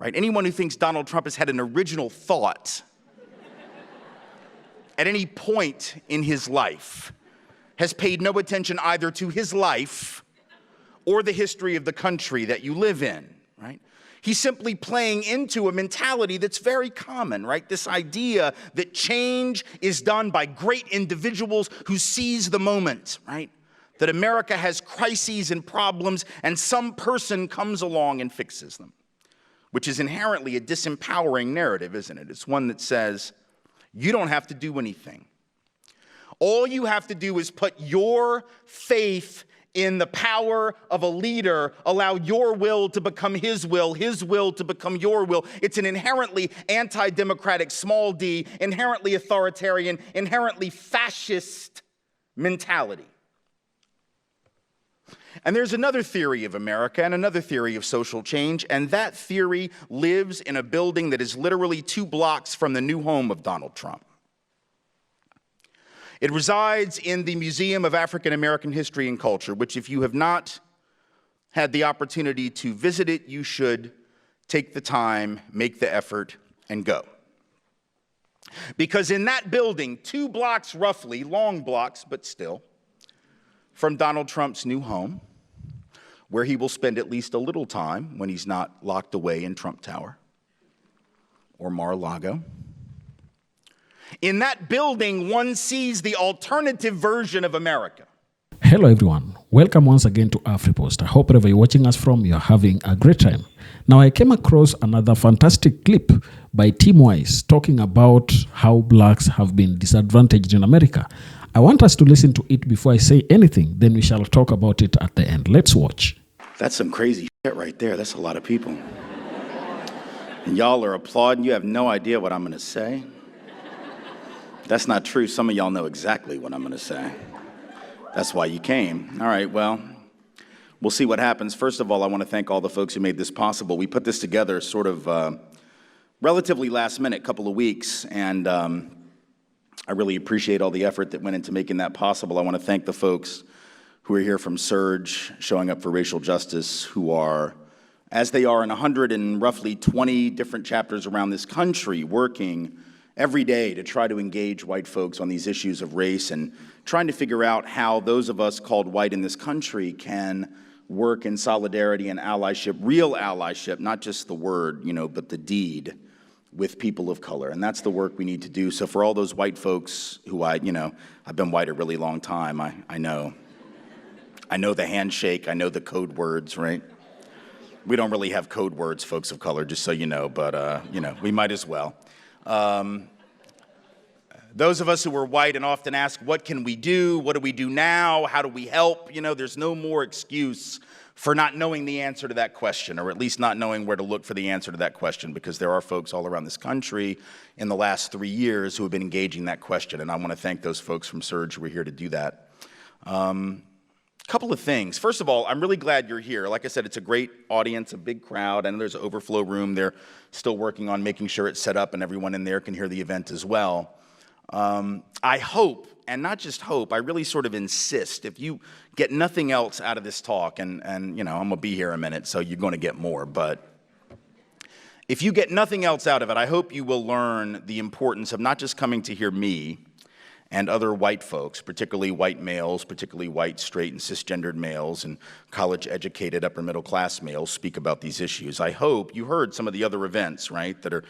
right? Anyone who thinks Donald Trump has had an original thought at any point in his life has paid no attention either to his life or the history of the country that you live in, right? He's simply playing into a mentality that's very common, right? This idea that change is done by great individuals who seize the moment, right? That America has crises and problems and some person comes along and fixes them, which is inherently a disempowering narrative, isn't it? It's one that says, you don't have to do anything. All you have to do is put your faith in the power of a leader, allow your will to become his will to become your will. It's an inherently anti-democratic, small d, inherently authoritarian, inherently fascist mentality. And there's another theory of America and another theory of social change, and that theory lives in a building that is literally 2 blocks from the new home of Donald Trump. It resides in the Museum of African American History and Culture, which if you have not had the opportunity to visit it, you should take the time, make the effort, and go. Because in that building, 2 blocks roughly, long blocks, but still, from Donald Trump's new home, where he will spend at least a little time when he's not locked away in Trump Tower or Mar-a-Lago. In that building, one sees the alternative version of America. Hello everyone, welcome once again to AfriPost. I hope wherever you're watching us from, you're having a great time. Now I came across another fantastic clip by Tim Wise talking about how blacks have been disadvantaged in America. I want us to listen to it before I say anything, then we shall talk about it at the end. Let's watch. That's some crazy shit right there. That's a lot of people. And y'all are applauding. You have no idea what I'm going to say. That's not true. Some of y'all know exactly what I'm going to say. That's why you came. All right, well, we'll see what happens. First of all, I want to thank all the folks who made this possible. We put this together sort of relatively last minute, couple of weeks, and I really appreciate all the effort that went into making that possible. I want to thank the folks who are here from SHREDS, showing up for racial justice, who are, as they are in 120 different chapters around this country, working every day to try to engage white folks on these issues of race and trying to figure out how those of us called white in this country can work in solidarity and allyship, real allyship, not just the word, but the deed with people of color. And that's the work we need to do. So for all those white folks who I've been white a really long time, I know the handshake, I know the code words, right? We don't really have code words, folks of color, just so you know, but we might as well. Those of us who are white and often ask, what can we do? What do we do now? How do we help? There's no more excuse for not knowing the answer to that question, or at least not knowing where to look for the answer to that question, because there are folks all around this country in the last 3 years who have been engaging that question, and I want to thank those folks from SHREDS who are here to do that. Couple of things. First of all, I'm really glad you're here. Like I said, it's a great audience, a big crowd, and there's an overflow room. They're still working on making sure it's set up and everyone in there can hear the event as well. I hope, and not just hope, I really sort of insist, if you get nothing else out of this talk, and I'm going to be here a minute, so you're going to get more, but if you get nothing else out of it, I hope you will learn the importance of not just coming to hear me and other white folks, particularly white males, particularly white, straight, and cisgendered males, and college-educated, upper-middle-class males speak about these issues. I hope you heard some of the other events, right, that are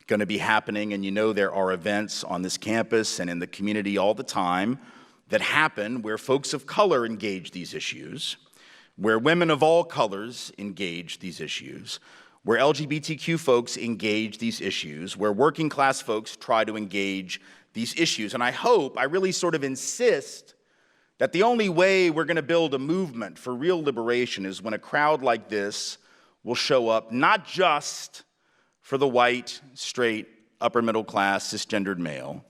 going to be happening, and there are events on this campus and in the community all the time that happen where folks of color engage these issues, where women of all colors engage these issues, where LGBTQ folks engage these issues, where working class folks try to engage these issues. And I hope, I really sort of insist that the only way we're going to build a movement for real liberation is when a crowd like this will show up, not just for the white, straight, upper middle class, cisgendered male,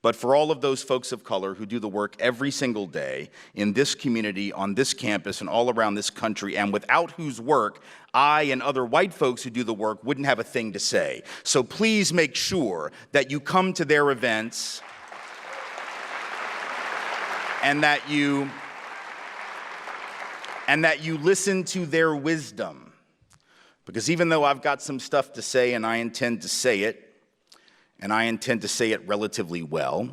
but for all of those folks of color who do the work every single day in this community, on this campus, and all around this country, and without whose work I and other white folks who do the work wouldn't have a thing to say. So please make sure that you come to their events and that you listen to their wisdom. Because even though I've got some stuff to say and I intend to say it, and I intend to say it relatively well,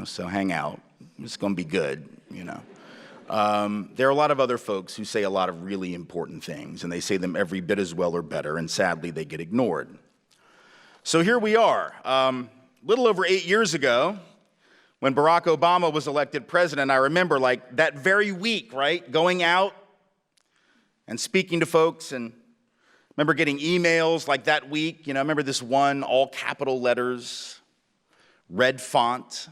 so hang out. It's going to be good, There are a lot of other folks who say a lot of really important things, and they say them every bit as well or better, and sadly they get ignored. So here we are. Little over 8 years ago, when Barack Obama was elected president, I remember like that very week, right, going out and speaking to folks, and remember getting emails like that week. I remember this one, all capital letters, red font.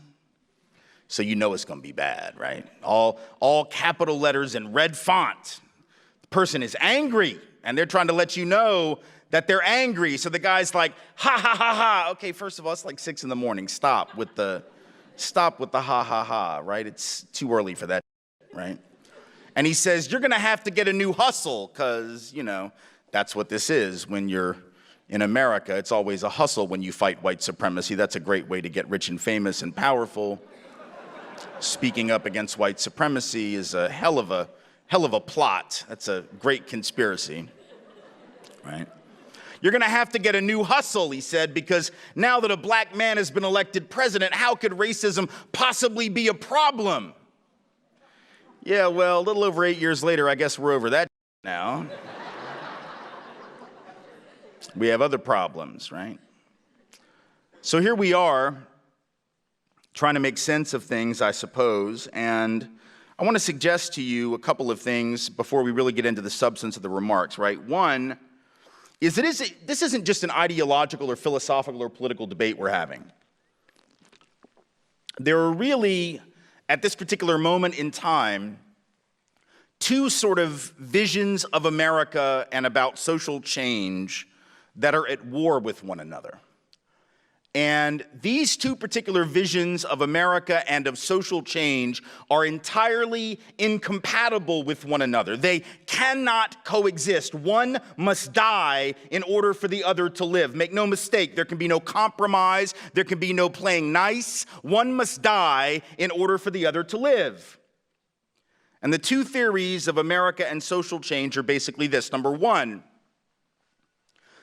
So it's going to be bad, right? All capital letters in red font. The person is angry, and they're trying to let you know that they're angry. So the guy's like, ha, ha, ha, ha. Okay, first of all, it's like 6 a.m. Stop with the ha, ha, ha, right? It's too early for that, right? And he says, you're going to have to get a new hustle because, that's what this is when you're in America. It's always a hustle when you fight white supremacy. That's a great way to get rich and famous and powerful. Speaking up against white supremacy is a hell of a plot. That's a great conspiracy, right? You're going to have to get a new hustle, he said, because now that a black man has been elected president, how could racism possibly be a problem? Yeah, well, a little over 8 years later, I guess we're over that now. We have other problems, right? So here we are, trying to make sense of things, I suppose, and I want to suggest to you a couple of things before we really get into the substance of the remarks, right? One is this isn't just an ideological or philosophical or political debate we're having. There are really, at this particular moment in time, two sort of visions of America and about social change that are at war with one another. And these two particular visions of America and of social change are entirely incompatible with one another. They cannot coexist. One must die in order for the other to live. Make no mistake, there can be no compromise. There can be no playing nice. One must die in order for the other to live. And the two theories of America and social change are basically this. Number one,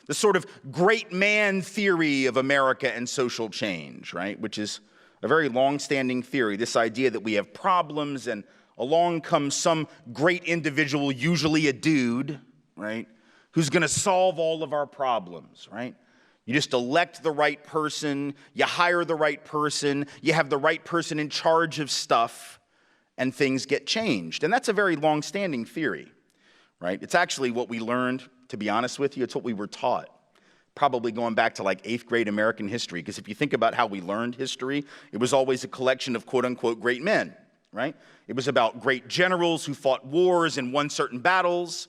the sort of great man theory of America and social change, right? Which is a very long-standing theory, this idea that we have problems and along comes some great individual, usually a dude, right? Who's going to solve all of our problems, right? You just elect the right person, you hire the right person, you have the right person in charge of stuff, and things get changed. And that's a very long-standing theory, right? It's actually what we learned. To be honest with you, it's what we were taught, probably going back to like 8th grade American history, because if you think about how we learned history, it was always a collection of quote-unquote great men, right? It was about great generals who fought wars and won certain battles.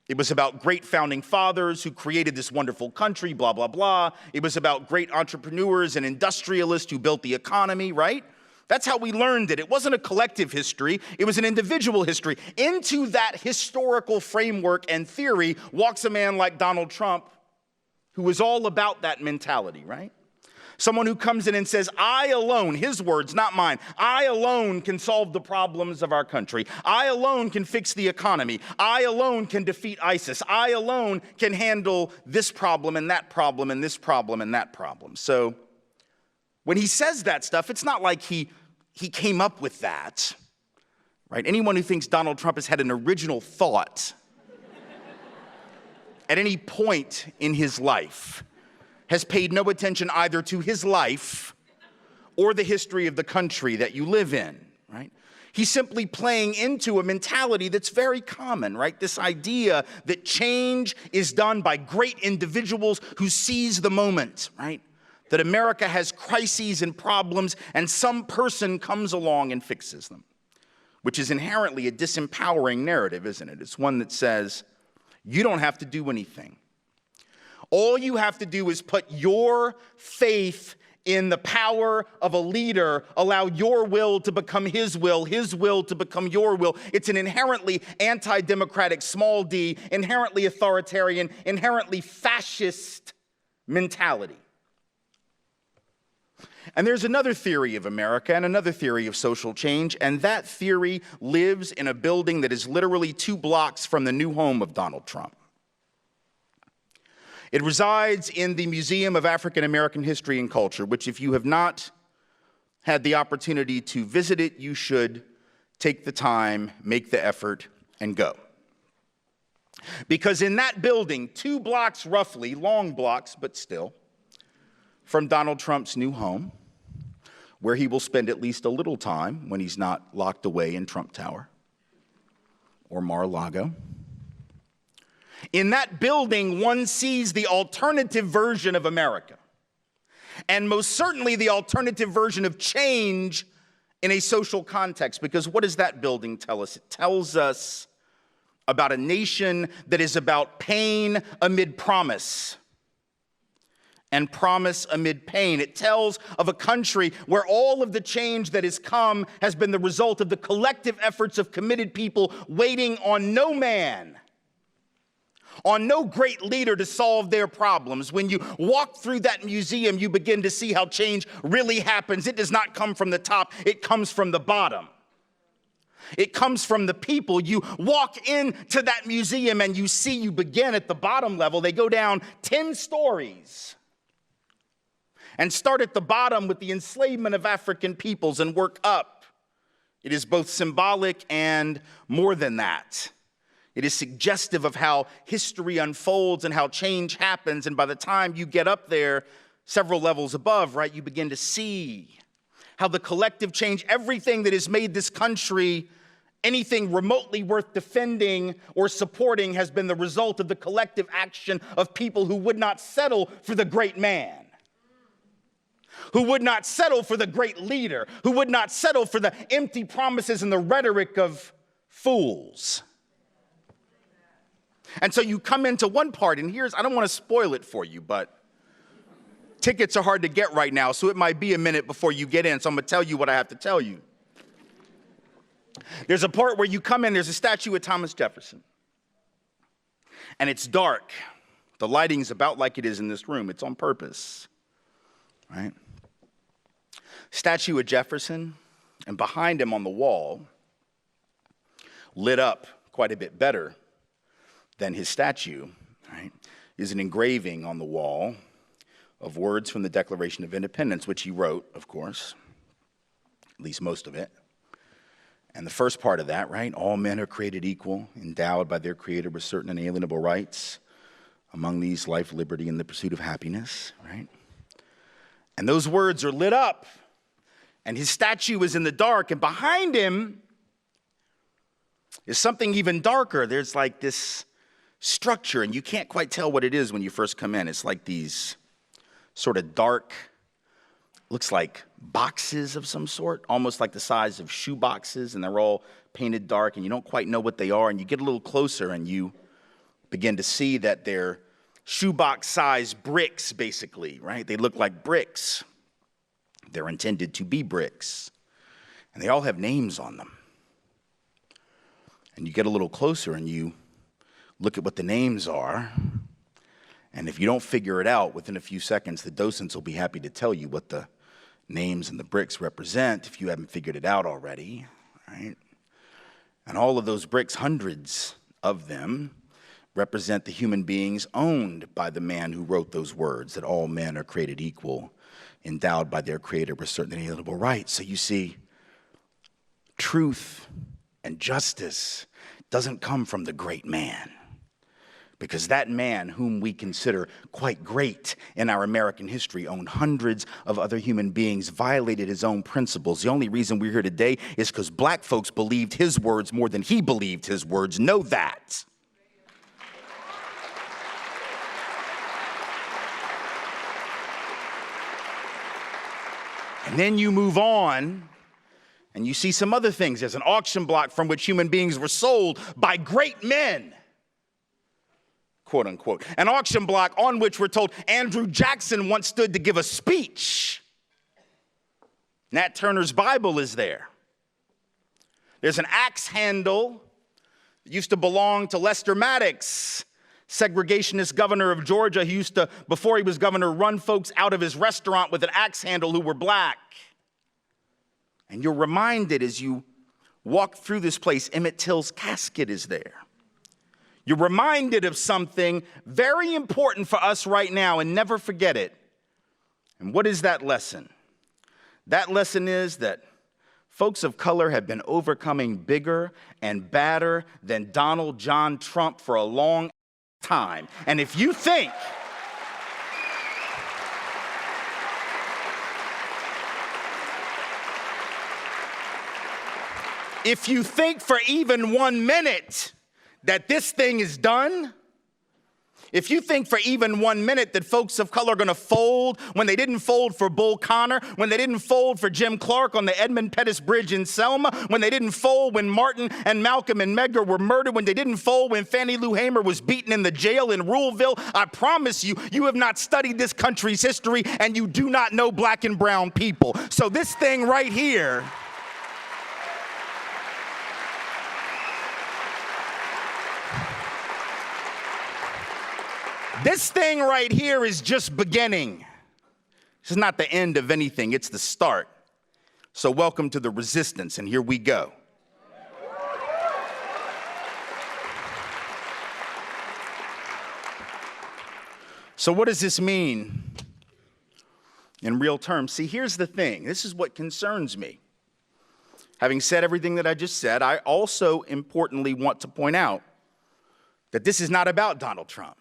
It was about great founding fathers who created this wonderful country, blah, blah, blah. It was about great entrepreneurs and industrialists who built the economy, right? That's how we learned it. It wasn't a collective history. It was an individual history. Into that historical framework and theory walks a man like Donald Trump, who is all about that mentality, right? Someone who comes in and says, I alone, his words, not mine, I alone can solve the problems of our country. I alone can fix the economy. I alone can defeat ISIS. I alone can handle this problem and that problem and this problem and that problem. So when he says that stuff, it's not like he came up with that, right? Anyone who thinks Donald Trump has had an original thought at any point in his life has paid no attention either to his life or the history of the country that you live in, right? He's simply playing into a mentality that's very common, right? This idea that change is done by great individuals who seize the moment, right? That America has crises and problems, and some person comes along and fixes them, which is inherently a disempowering narrative, isn't it? It's one that says, you don't have to do anything. All you have to do is put your faith in the power of a leader, allow your will to become his will to become your will. It's an inherently anti-democratic, small d, inherently authoritarian, inherently fascist mentality. And there's another theory of America and another theory of social change, and that theory lives in a building that is literally 2 blocks from the new home of Donald Trump. It resides in the Museum of African American History and Culture, which if you have not had the opportunity to visit it, you should take the time, make the effort, and go. Because in that building, 2 blocks roughly, long blocks, but still, from Donald Trump's new home, where he will spend at least a little time when he's not locked away in Trump Tower or Mar-a-Lago. In that building, one sees the alternative version of America, and most certainly the alternative version of change in a social context. Because what does that building tell us? It tells us about a nation that is about pain amid promise and promise amid pain. It tells of a country where all of the change that has come has been the result of the collective efforts of committed people waiting on no man, on no great leader to solve their problems. When you walk through that museum, you begin to see how change really happens. It does not come from the top, it comes from the bottom. It comes from the people. You walk into that museum and you begin at the bottom level. They go down 10 stories and start at the bottom with the enslavement of African peoples and work up. It is both symbolic and more than that. It is suggestive of how history unfolds and how change happens. And by the time you get up there, several levels above, right, you begin to see how the collective change, everything that has made this country anything remotely worth defending or supporting, has been the result of the collective action of people who would not settle for the great man, who would not settle for the great leader, who would not settle for the empty promises and the rhetoric of fools. And so you come into one part, and I don't want to spoil it for you, but tickets are hard to get right now, so it might be a minute before you get in, so I'm going to tell you what I have to tell you. There's a part where you come in, there's a statue of Thomas Jefferson. And it's dark. The lighting's about like it is in this room. It's on purpose, right? Statue of Jefferson, and behind him on the wall, lit up quite a bit better than his statue, right, is an engraving on the wall of words from the Declaration of Independence, which he wrote, of course, at least most of it. And the first part of that, right, all men are created equal, endowed by their Creator with certain inalienable rights, among these life, liberty, and the pursuit of happiness, right? And those words are lit up, and his statue is in the dark, and behind him is something even darker. There's like this structure, and you can't quite tell what it is when you first come in. It's like these sort of dark, looks like boxes of some sort, almost like the size of shoe boxes, and they're all painted dark, and you don't quite know what they are, and you get a little closer, and you begin to see that they're shoebox-sized bricks, basically, right? They look like bricks. They're intended to be bricks, and they all have names on them. And you get a little closer, and you look at what the names are, and if you don't figure it out within a few seconds, the docents will be happy to tell you what the names and the bricks represent if you haven't figured it out already, right? And all of those bricks, hundreds of them, represent the human beings owned by the man who wrote those words, that all men are created equal, endowed by their Creator with certain inalienable rights. So you see, truth and justice doesn't come from the great man, because that man, whom we consider quite great in our American history, owned hundreds of other human beings, violated his own principles. The only reason we're here today is because black folks believed his words more than he believed his words. Know that. And then you move on, and you see some other things. There's an auction block from which human beings were sold by great men, quote unquote. An auction block on which we're told Andrew Jackson once stood to give a speech. Nat Turner's Bible is there. There's an axe handle that used to belong to Lester Maddox, segregationist governor of Georgia. He used to, before he was governor, run folks out of his restaurant with an axe handle who were black. And you're reminded as you walk through this place, Emmett Till's casket is there. You're reminded of something very important for us right now, and never forget it. And what is that lesson? That lesson is that folks of color have been overcoming bigger and badder than Donald John Trump for a long time. And if you think for even 1 minute that this thing is done, if you think for even 1 minute that folks of color are going to fold when they didn't fold for Bull Connor, when they didn't fold for Jim Clark on the Edmund Pettus Bridge in Selma, when they didn't fold when Martin and Malcolm and Medgar were murdered, when they didn't fold when Fannie Lou Hamer was beaten in the jail in Ruleville, I promise you, you have not studied this country's history and you do not know black and brown people. So this thing right here, this thing right here is just beginning. This is not the end of anything, it's the start. So welcome to the resistance, and here we go. So what does this mean in real terms? See, here's the thing. This is what concerns me. Having said everything that I just said, I also importantly want to point out that this is not about Donald Trump.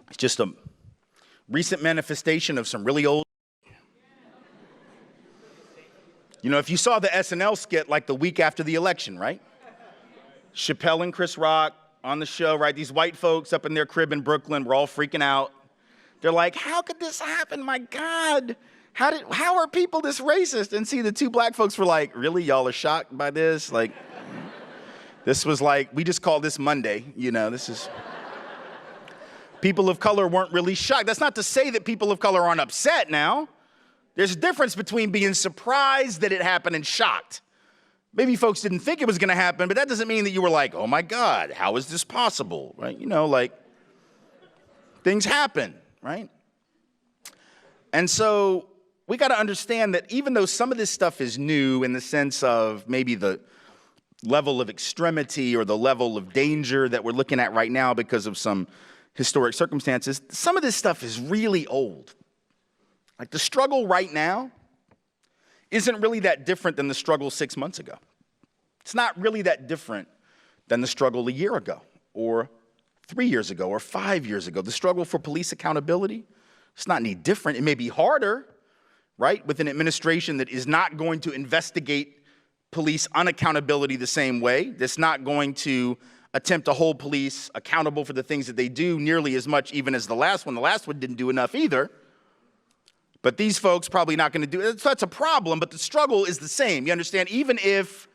It's just a recent manifestation of some really old. You know, if you saw the SNL skit like the week after the election, right? Chappelle and Chris Rock on the show, right? These white folks up in their crib in Brooklyn were all freaking out. They're like, how could this happen? My God, how are people this racist? And see, the two black folks were like, really? Y'all are shocked by this? Like, this was like, we just call this Monday, you know, this is. People of color weren't really shocked. That's not to say that people of color aren't upset now. There's a difference between being surprised that it happened and shocked. Maybe folks didn't think it was going to happen, but that doesn't mean that you were like, oh my God, how is this possible, right? You know, like, things happen, right? And so we got to understand that even though some of this stuff is new in the sense of maybe the level of extremity or the level of danger that we're looking at right now because of some historic circumstances, some of this stuff is really old. Like the struggle right now isn't really that different than the struggle 6 months ago. It's not really that different than the struggle a year ago or 3 years ago or 5 years ago. The struggle for police accountability, it's not any different. It may be harder, right, with an administration that is not going to investigate police unaccountability the same way, that's not going to attempt to hold police accountable for the things that they do nearly as much even as the last one. The last one didn't do enough either. But these folks probably not going to do it. So that's a problem, but the struggle is the same. You understand? Even if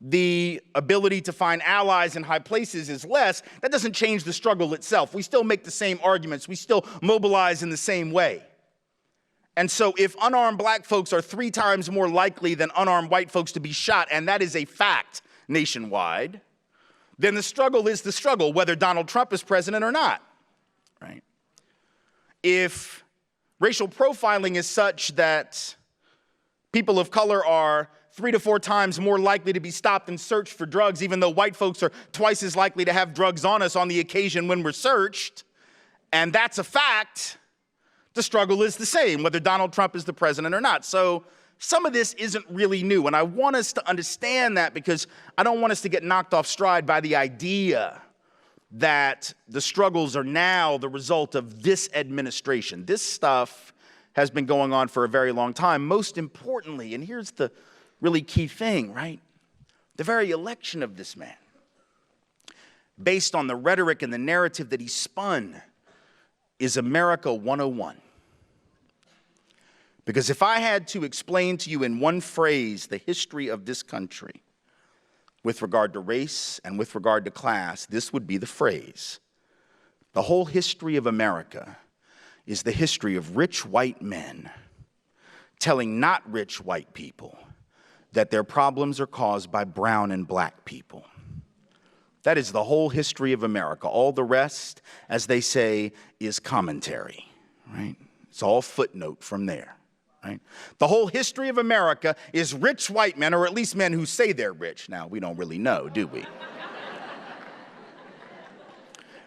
the ability to find allies in high places is less, that doesn't change the struggle itself. We still make the same arguments. We still mobilize in the same way. And so if unarmed black folks are 3 times more likely than unarmed white folks to be shot, and that is a fact nationwide, then the struggle is the struggle, whether Donald Trump is president or not, right? If racial profiling is such that people of color are 3 to 4 times more likely to be stopped and searched for drugs, even though white folks are twice as likely to have drugs on us on the occasion when we're searched, and that's a fact, the struggle is the same, whether Donald Trump is the president or not. So some of this isn't really new, and I want us to understand that because I don't want us to get knocked off stride by the idea that the struggles are now the result of this administration. This stuff has been going on for a very long time. Most importantly, and here's the really key thing, right? The very election of this man, based on the rhetoric and the narrative that he spun, is America 101. Because if I had to explain to you in one phrase the history of this country with regard to race and with regard to class, this would be the phrase. The whole history of America is the history of rich white men telling not rich white people that their problems are caused by brown and black people. That is the whole history of America. All the rest, as they say, is commentary, right? It's all footnote from there. Right? The whole history of America is rich white men, or at least men who say they're rich. Now, we don't really know, do we?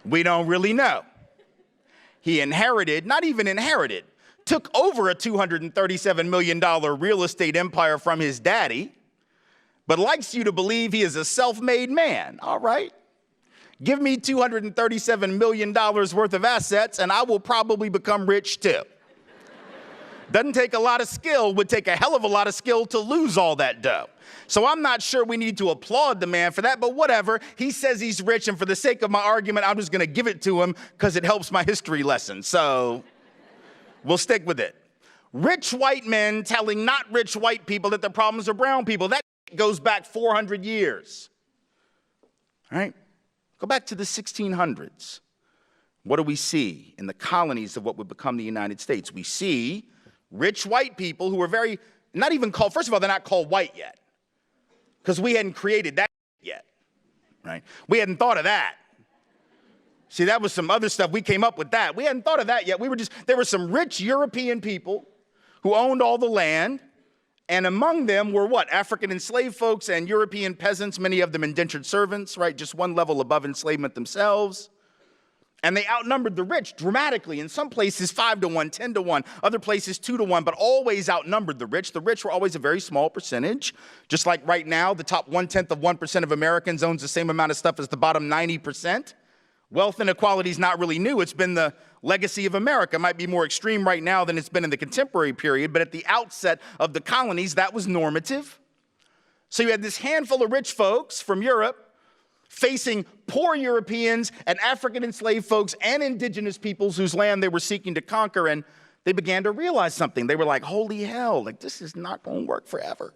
We don't really know. He inherited, not even inherited, took over a $237 million real estate empire from his daddy, but likes you to believe he is a self-made man. All right. Give me $237 million worth of assets and I will probably become rich too. Doesn't take a lot of skill, would take a hell of a lot of skill to lose all that dough. So I'm not sure we need to applaud the man for that, but whatever. He says he's rich, and for the sake of my argument, I'm just going to give it to him because it helps my history lesson. So we'll stick with it. Rich white men telling not rich white people that the problems are brown people. That goes back 400 years. All right? Go back to the 1600s. What do we see in the colonies of what would become the United States? We see rich white people who are not even called, first of all, they're not called white yet, because we hadn't created that yet, right? We hadn't thought of that. See, that was some other stuff. We came up with that. We hadn't thought of that yet. There were some rich European people who owned all the land, and among them were what? African enslaved folks and European peasants, many of them indentured servants, right? Just one level above enslavement themselves. And they outnumbered the rich dramatically. In some places, 5 to 1, 10 to 1. Other places, 2 to 1, but always outnumbered the rich. The rich were always a very small percentage. Just like right now, the top 1/10 of 1% of Americans owns the same amount of stuff as the bottom 90%. Wealth inequality is not really new. It's been the legacy of America. It might be more extreme right now than it's been in the contemporary period, but at the outset of the colonies, that was normative. So you had this handful of rich folks from Europe facing poor Europeans and African enslaved folks and indigenous peoples whose land they were seeking to conquer, and they began to realize something. They were like, holy hell, like this is not going to work forever.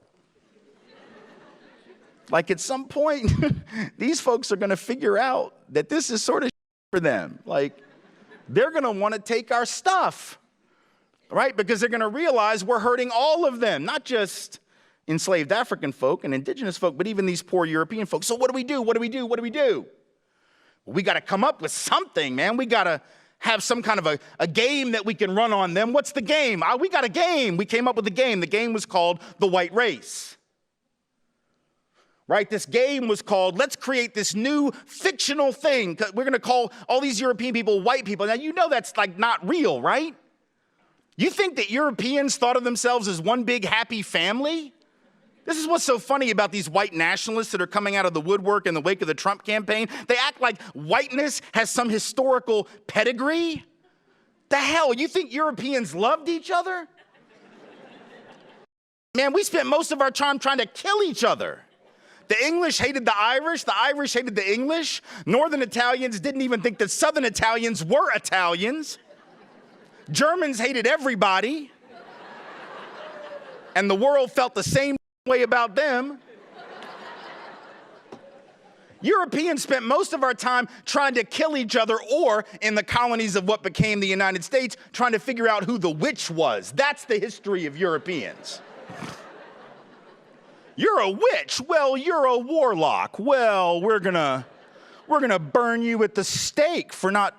Like at some point, these folks are going to figure out that this is sort of for them. Like they're going to want to take our stuff, right? Because they're going to realize we're hurting all of them, not just enslaved African folk and indigenous folk, but even these poor European folks. So what do we do? What do we do? What do we do? Well, we got to come up with something, man. We got to have some kind of a game that we can run on them. What's the game? We got a game. We came up with a game. The game was called the white race. Right? This game was called, let's create this new fictional thing. We're going to call all these European people white people. Now, you know that's like not real, right? You think that Europeans thought of themselves as one big happy family? This is what's so funny about these white nationalists that are coming out of the woodwork in the wake of the Trump campaign. They act like whiteness has some historical pedigree. The hell, you think Europeans loved each other? Man, we spent most of our time trying to kill each other. The English hated the Irish hated the English. Northern Italians didn't even think that Southern Italians were Italians. Germans hated everybody. And the world felt the same way about them. Europeans spent most of our time trying to kill each other, or in the colonies of what became the United States, trying to figure out who the witch was. That's the history of Europeans. You're a witch. Well, you're a warlock. Well, we're gonna burn you at the stake for not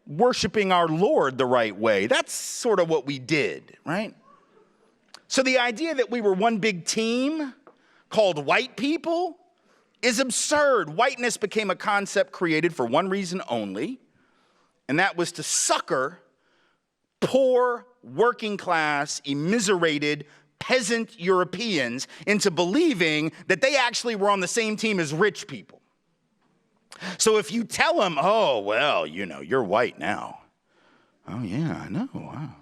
worshiping our Lord the right way. That's sort of what we did, right? So the idea that we were one big team called white people is absurd. Whiteness became a concept created for one reason only, and that was to succor poor, working class, immiserated, peasant Europeans into believing that they actually were on the same team as rich people. So if you tell them, oh, well, you know, you're white now. Oh, yeah, I know. Wow.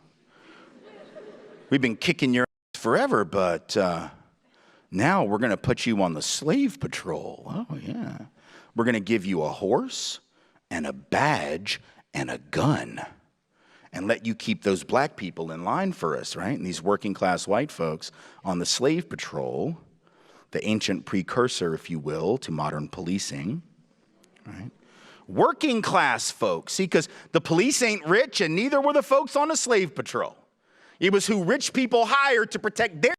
We've been kicking your ass forever, but now we're going to put you on the slave patrol. Oh, yeah. We're going to give you a horse and a badge and a gun and let you keep those black people in line for us, right? And these working class white folks on the slave patrol, the ancient precursor, if you will, to modern policing, right? Working class folks, see, because the police ain't rich and neither were the folks on the slave patrol. It was who rich people hired to protect their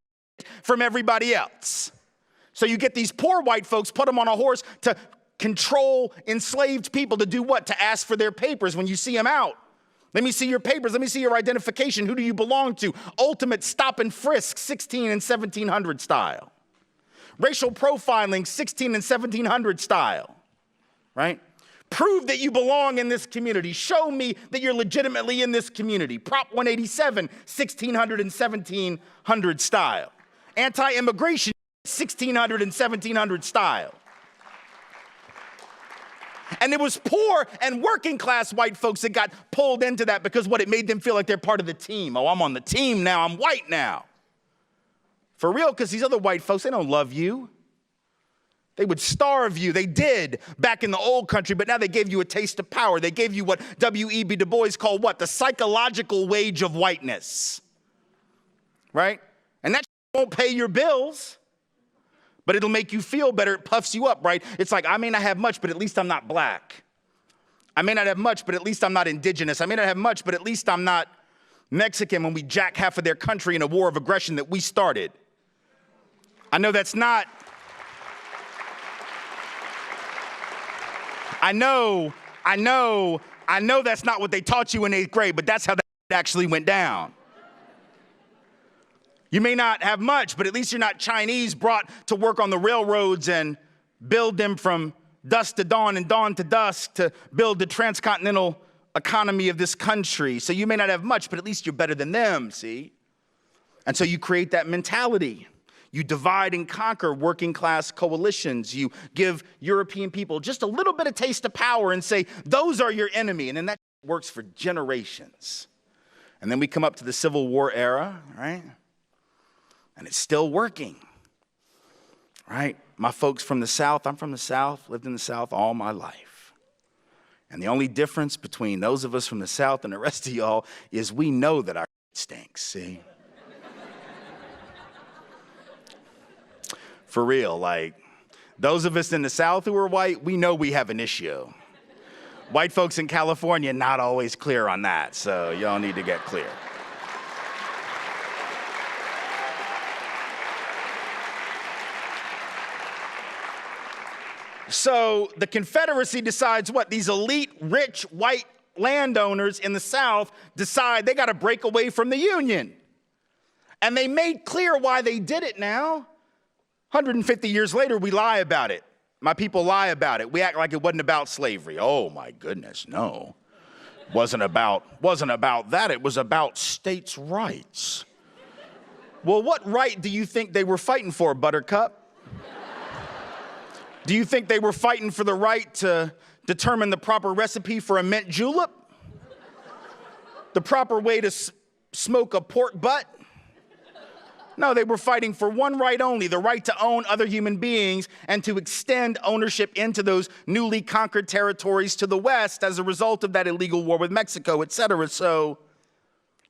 from everybody else. So you get these poor white folks, put them on a horse to control enslaved people to do what? To ask for their papers when you see them out. Let me see your papers. Let me see your identification. Who do you belong to? Ultimate stop and frisk, 16 and 1700 style. Racial profiling, 16 and 1700 style, right? Prove that you belong in this community. Show me that you're legitimately in this community. Prop 187, 1600 and 1700 style. Anti-immigration, 1600 and 1700 style. And it was poor and working class white folks that got pulled into that because what, it made them feel like they're part of the team. Oh, I'm on the team now, I'm white now. For real, because these other white folks, they don't love you. They would starve you. They did back in the old country, but now they gave you a taste of power. They gave you what W.E.B. Du Bois called what? The psychological wage of whiteness, right? And that won't pay your bills, but it'll make you feel better. It puffs you up, right? It's like, I may not have much, but at least I'm not black. I may not have much, but at least I'm not indigenous. I may not have much, but at least I'm not Mexican when we jack half of their country in a war of aggression that we started. I know that's not... I know that's not what they taught you in 8th grade, but that's how that actually went down. You may not have much, but at least you're not Chinese brought to work on the railroads and build them from dusk to dawn and dawn to dusk to build the transcontinental economy of this country. So you may not have much, but at least you're better than them, see? And so you create that mentality. You divide and conquer working class coalitions. You give European people just a little bit of taste of power and say, those are your enemy. And then that works for generations. And then we come up to the Civil War era, right? And it's still working, right? My folks from the South, I'm from the South, lived in the South all my life. And the only difference between those of us from the South and the rest of y'all is we know that our stinks, see? For real, like, those of us in the South who are white, we know we have an issue. White folks in California, not always clear on that, so y'all need to get clear. So the Confederacy decides what? These elite, rich, white landowners in the South decide they got to break away from the Union. And they made clear why they did it now. 150 years later, we lie about it. My people lie about it. We act like it wasn't about slavery. Oh my goodness, no. Wasn't about that. It was about states' rights. Well, what right do you think they were fighting for, Buttercup? Do you think they were fighting for the right to determine the proper recipe for a mint julep? The proper way to smoke a pork butt? No, they were fighting for one right only, the right to own other human beings and to extend ownership into those newly conquered territories to the west as a result of that illegal war with Mexico, et cetera. So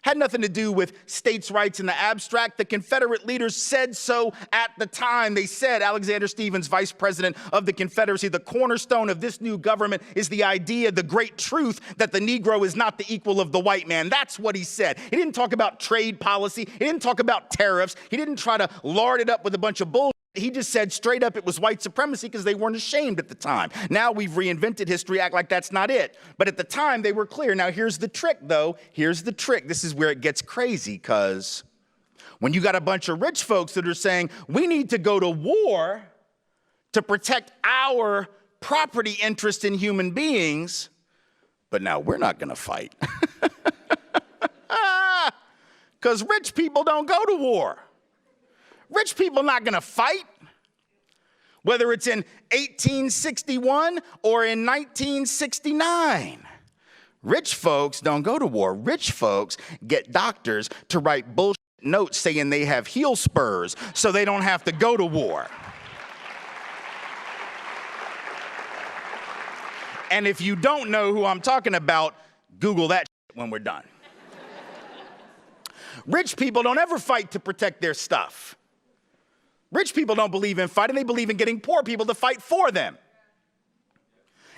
had nothing to do with states' rights in the abstract. The Confederate leaders said so at the time. They said, Alexander Stephens, vice president of the Confederacy, the cornerstone of this new government is the idea, the great truth, that the Negro is not the equal of the white man. That's what he said. He didn't talk about trade policy. He didn't talk about tariffs. He didn't try to lard it up with a bunch of bullshit. He just said straight up it was white supremacy because they weren't ashamed at the time. Now we've reinvented history, act like that's not it. But at the time, they were clear. Now here's the trick, though. Here's the trick. This is where it gets crazy, because when you got a bunch of rich folks that are saying, we need to go to war to protect our property interest in human beings, but now we're not going to fight. Because rich people don't go to war. Rich people not going to fight, whether it's in 1861 or in 1969. Rich folks don't go to war. Rich folks get doctors to write bullshit notes saying they have heel spurs so they don't have to go to war. And if you don't know who I'm talking about, Google that shit when we're done. Rich people don't ever fight to protect their stuff. Rich people don't believe in fighting. They believe in getting poor people to fight for them.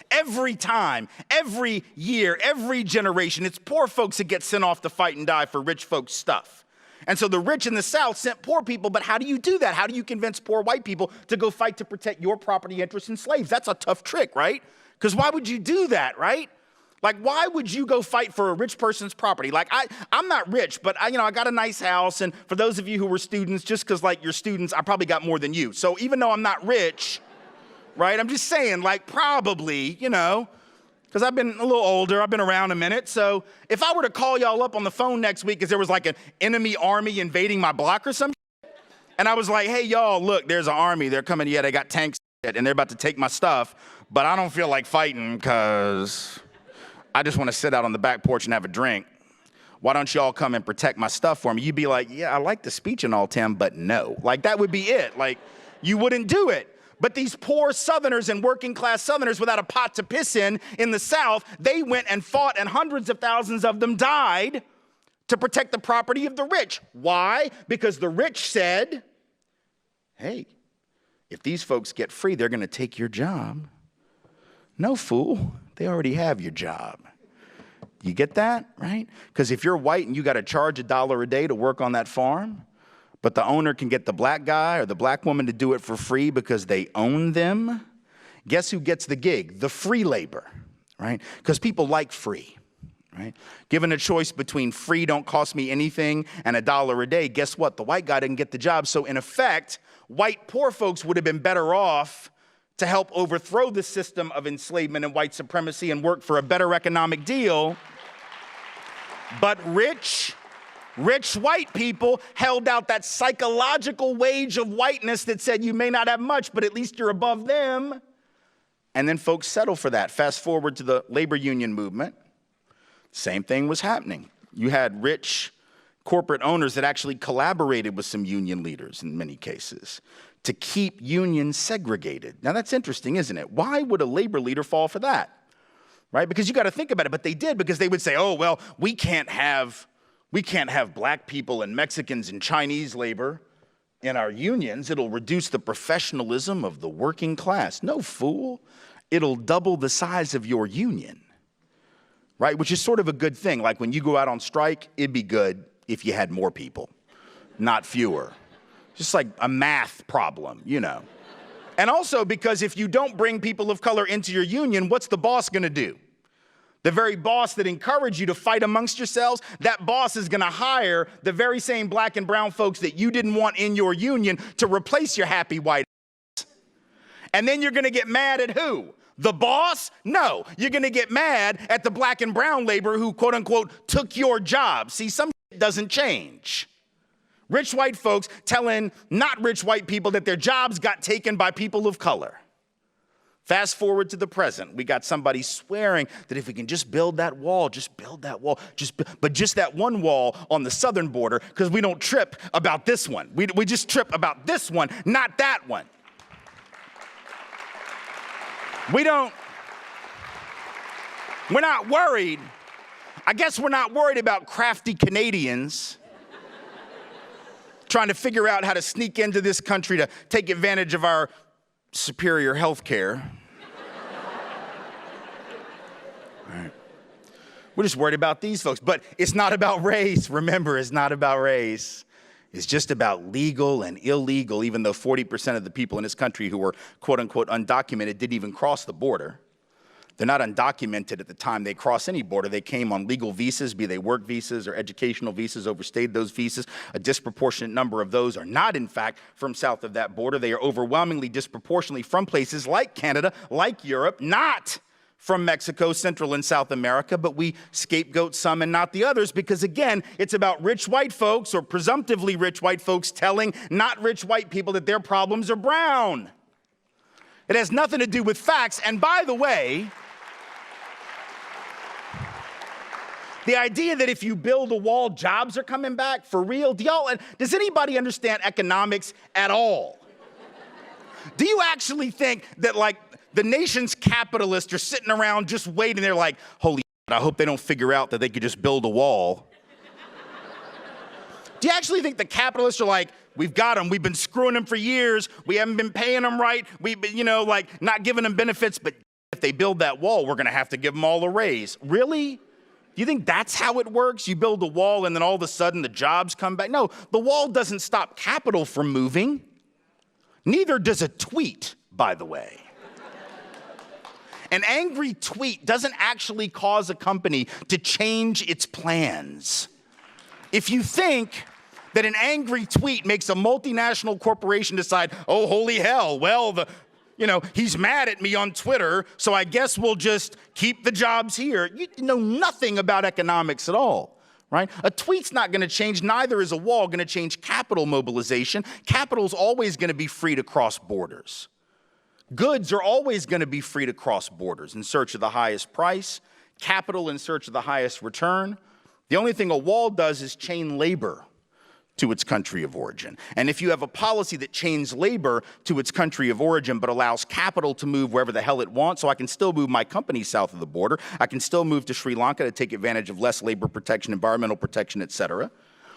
Every time, every year, every generation, it's poor folks that get sent off to fight and die for rich folks' stuff. And so the rich in the South sent poor people, but how do you do that? How do you convince poor white people to go fight to protect your property interests in slaves? That's a tough trick, right? Because why would you do that, right? Like, why would you go fight for a rich person's property? Like, I'm not rich, but I got a nice house. And for those of you who were students, just because, like, you're students, I probably got more than you. So even though I'm not rich, right, I'm just saying, like, probably, because I've been a little older, I've been around a minute, so if I were to call y'all up on the phone next week because there was like an enemy army invading my block or some shit, and I was like, hey, y'all, look, there's an army, they're coming, yeah, they got tanks and they're about to take my stuff, but I don't feel like fighting because I just want to sit out on the back porch and have a drink. Why don't y'all come and protect my stuff for me? You'd be like, yeah, I like the speech and all, Tim, but no. Like, that would be it. Like, you wouldn't do it. But these poor Southerners and working class Southerners without a pot to piss in the South, they went and fought, and hundreds of thousands of them died to protect the property of the rich. Why? Because the rich said, hey, if these folks get free, they're going to take your job. No, fool. They already have your job. You get that, right? Because if you're white and you got to charge $1 a day to work on that farm, but the owner can get the black guy or the black woman to do it for free because they own them, guess who gets the gig? The free labor, right? Because people like free, right? Given a choice between free, don't cost me anything, and $1 a day, guess what? The white guy didn't get the job. So in effect, white poor folks would have been better off to help overthrow the system of enslavement and white supremacy and work for a better economic deal. But rich white people held out that psychological wage of whiteness that said you may not have much, but at least you're above them. And then folks settle for that. Fast forward to the labor union movement. Same thing was happening. You had rich corporate owners that actually collaborated with some union leaders in many cases to keep unions segregated. Now that's interesting, isn't it? Why would a labor leader fall for that? Right? Because you got to think about it, but they did, because they would say, oh, well, we can't have black people and Mexicans and Chinese labor in our unions. It'll reduce the professionalism of the working class. No, fool. It'll double the size of your union, right? Which is sort of a good thing. Like when you go out on strike, it'd be good if you had more people, not fewer. Just like a math problem, you know. And also because if you don't bring people of color into your union, what's the boss going to do? The very boss that encouraged you to fight amongst yourselves, that boss is going to hire the very same black and brown folks that you didn't want in your union to replace your happy white ass. And then you're going to get mad at who? The boss? No, you're going to get mad at the black and brown labor who, quote unquote, took your job. See, some shit doesn't change. Rich white folks telling not rich white people that their jobs got taken by people of color. Fast forward to the present, we got somebody swearing that if we can just build that wall, but just that one wall on the southern border, because we don't trip about this one. We just trip about this one, not that one. We're not worried. I guess we're not worried about crafty Canadians trying to figure out how to sneak into this country to take advantage of our superior health care. All right. We're just worried about these folks. But it's not about race. Remember, it's not about race. It's just about legal and illegal, even though 40% of the people in this country who were, quote unquote, undocumented didn't even cross the border. They're not undocumented at the time they cross any border. They came on legal visas, be they work visas or educational visas, overstayed those visas. A disproportionate number of those are not, in fact, from south of that border. They are overwhelmingly disproportionately from places like Canada, like Europe, not from Mexico, Central and South America, but we scapegoat some and not the others because, again, it's about rich white folks or presumptively rich white folks telling not rich white people that their problems are brown. It has nothing to do with facts. And by the way, the idea that if you build a wall, jobs are coming back, for real? Does anybody understand economics at all? Do you actually think that, like, the nation's capitalists are sitting around just waiting? They're like, holy shit, I hope they don't figure out that they could just build a wall. Do you actually think the capitalists are like, we've got them, we've been screwing them for years, we haven't been paying them right, we've been, not giving them benefits, but if they build that wall, we're gonna have to give them all a raise. Really? Do you think that's how it works? You build a wall and then all of a sudden the jobs come back? No, the wall doesn't stop capital from moving. Neither does a tweet, by the way. An angry tweet doesn't actually cause a company to change its plans. If you think that an angry tweet makes a multinational corporation decide, oh, holy hell, well, he's mad at me on Twitter, so I guess we'll just keep the jobs here. You know nothing about economics at all. Right? A tweet's not going to change, neither is a wall going to change capital mobilization. Capital's always going to be free to cross borders. Goods are always going to be free to cross borders in search of the highest price, capital in search of the highest return. The only thing a wall does is chain labor to its country of origin. And if you have a policy that chains labor to its country of origin but allows capital to move wherever the hell it wants, so I can still move my company south of the border, I can still move to Sri Lanka to take advantage of less labor protection, environmental protection, etc.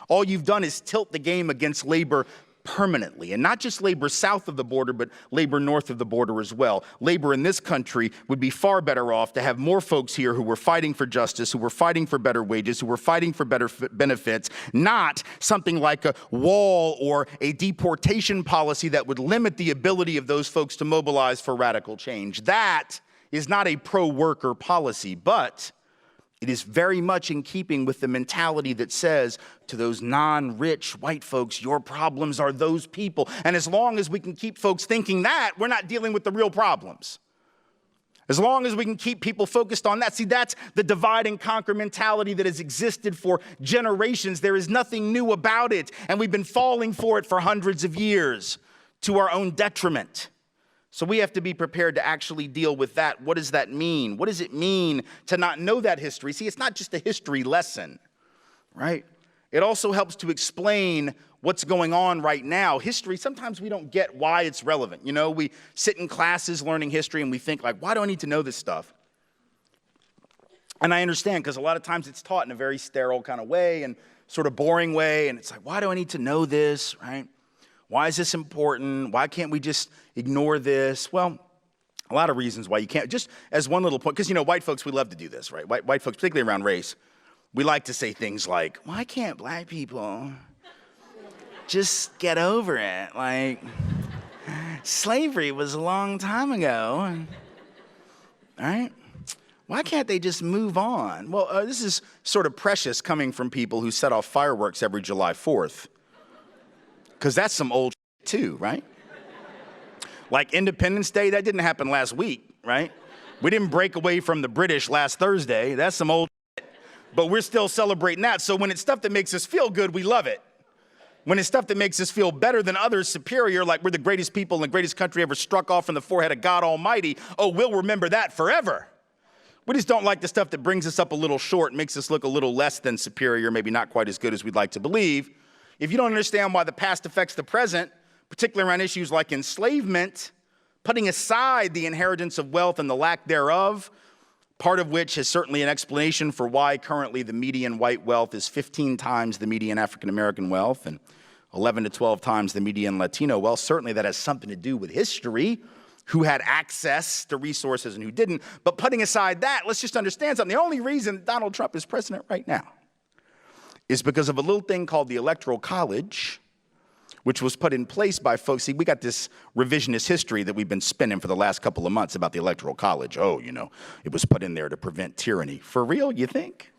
All you've done is tilt the game against labor permanently, and not just labor south of the border, but labor north of the border as well. Labor in this country would be far better off to have more folks here who were fighting for justice, who were fighting for better wages, who were fighting for better benefits, not something like a wall or a deportation policy that would limit the ability of those folks to mobilize for radical change. That is not a pro-worker policy, but it is very much in keeping with the mentality that says to those non-rich white folks, your problems are those people. And as long as we can keep folks thinking that, we're not dealing with the real problems. As long as we can keep people focused on that. See, that's the divide and conquer mentality that has existed for generations. There is nothing new about it. And we've been falling for it for hundreds of years to our own detriment. So we have to be prepared to actually deal with that. What does that mean? What does it mean to not know that history? See, it's not just a history lesson, right? It also helps to explain what's going on right now. History, sometimes we don't get why it's relevant. We sit in classes learning history and we think like, why do I need to know this stuff? And I understand because a lot of times it's taught in a very sterile kind of way and sort of boring way. And it's like, why do I need to know this, right? Why is this important? Why can't we just ignore this? Well, a lot of reasons why you can't. Just as one little point, because, white folks, we love to do this, right? White folks, particularly around race, we like to say things like, why can't black people just get over it? Like, slavery was a long time ago, all right? Why can't they just move on? Well, this is sort of precious coming from people who set off fireworks every July 4th. Because that's some old shit too, right? Like Independence Day, that didn't happen last week, right? We didn't break away from the British last Thursday. That's some old shit. But we're still celebrating that. So when it's stuff that makes us feel good, we love it. When it's stuff that makes us feel better than others, superior, like we're the greatest people in the greatest country ever struck off from the forehead of God Almighty, oh, we'll remember that forever. We just don't like the stuff that brings us up a little short, makes us look a little less than superior, maybe not quite as good as we'd like to believe. If you don't understand why the past affects the present, particularly around issues like enslavement, putting aside the inheritance of wealth and the lack thereof, part of which is certainly an explanation for why currently the median white wealth is 15 times the median African-American wealth and 11 to 12 times the median Latino wealth. Certainly that has something to do with history, who had access to resources and who didn't. But putting aside that, let's just understand something. The only reason Donald Trump is president right now is because of a little thing called the Electoral College, which was put in place by folks. See, we got this revisionist history that we've been spinning for the last couple of months about the Electoral College. Oh, it was put in there to prevent tyranny. For real, you think?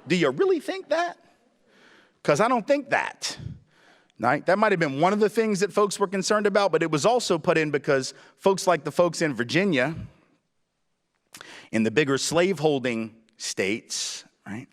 Do you really think that? Because I don't think that. Right? That might have been one of the things that folks were concerned about, but it was also put in because folks like the folks in Virginia, in the bigger slaveholding states, right,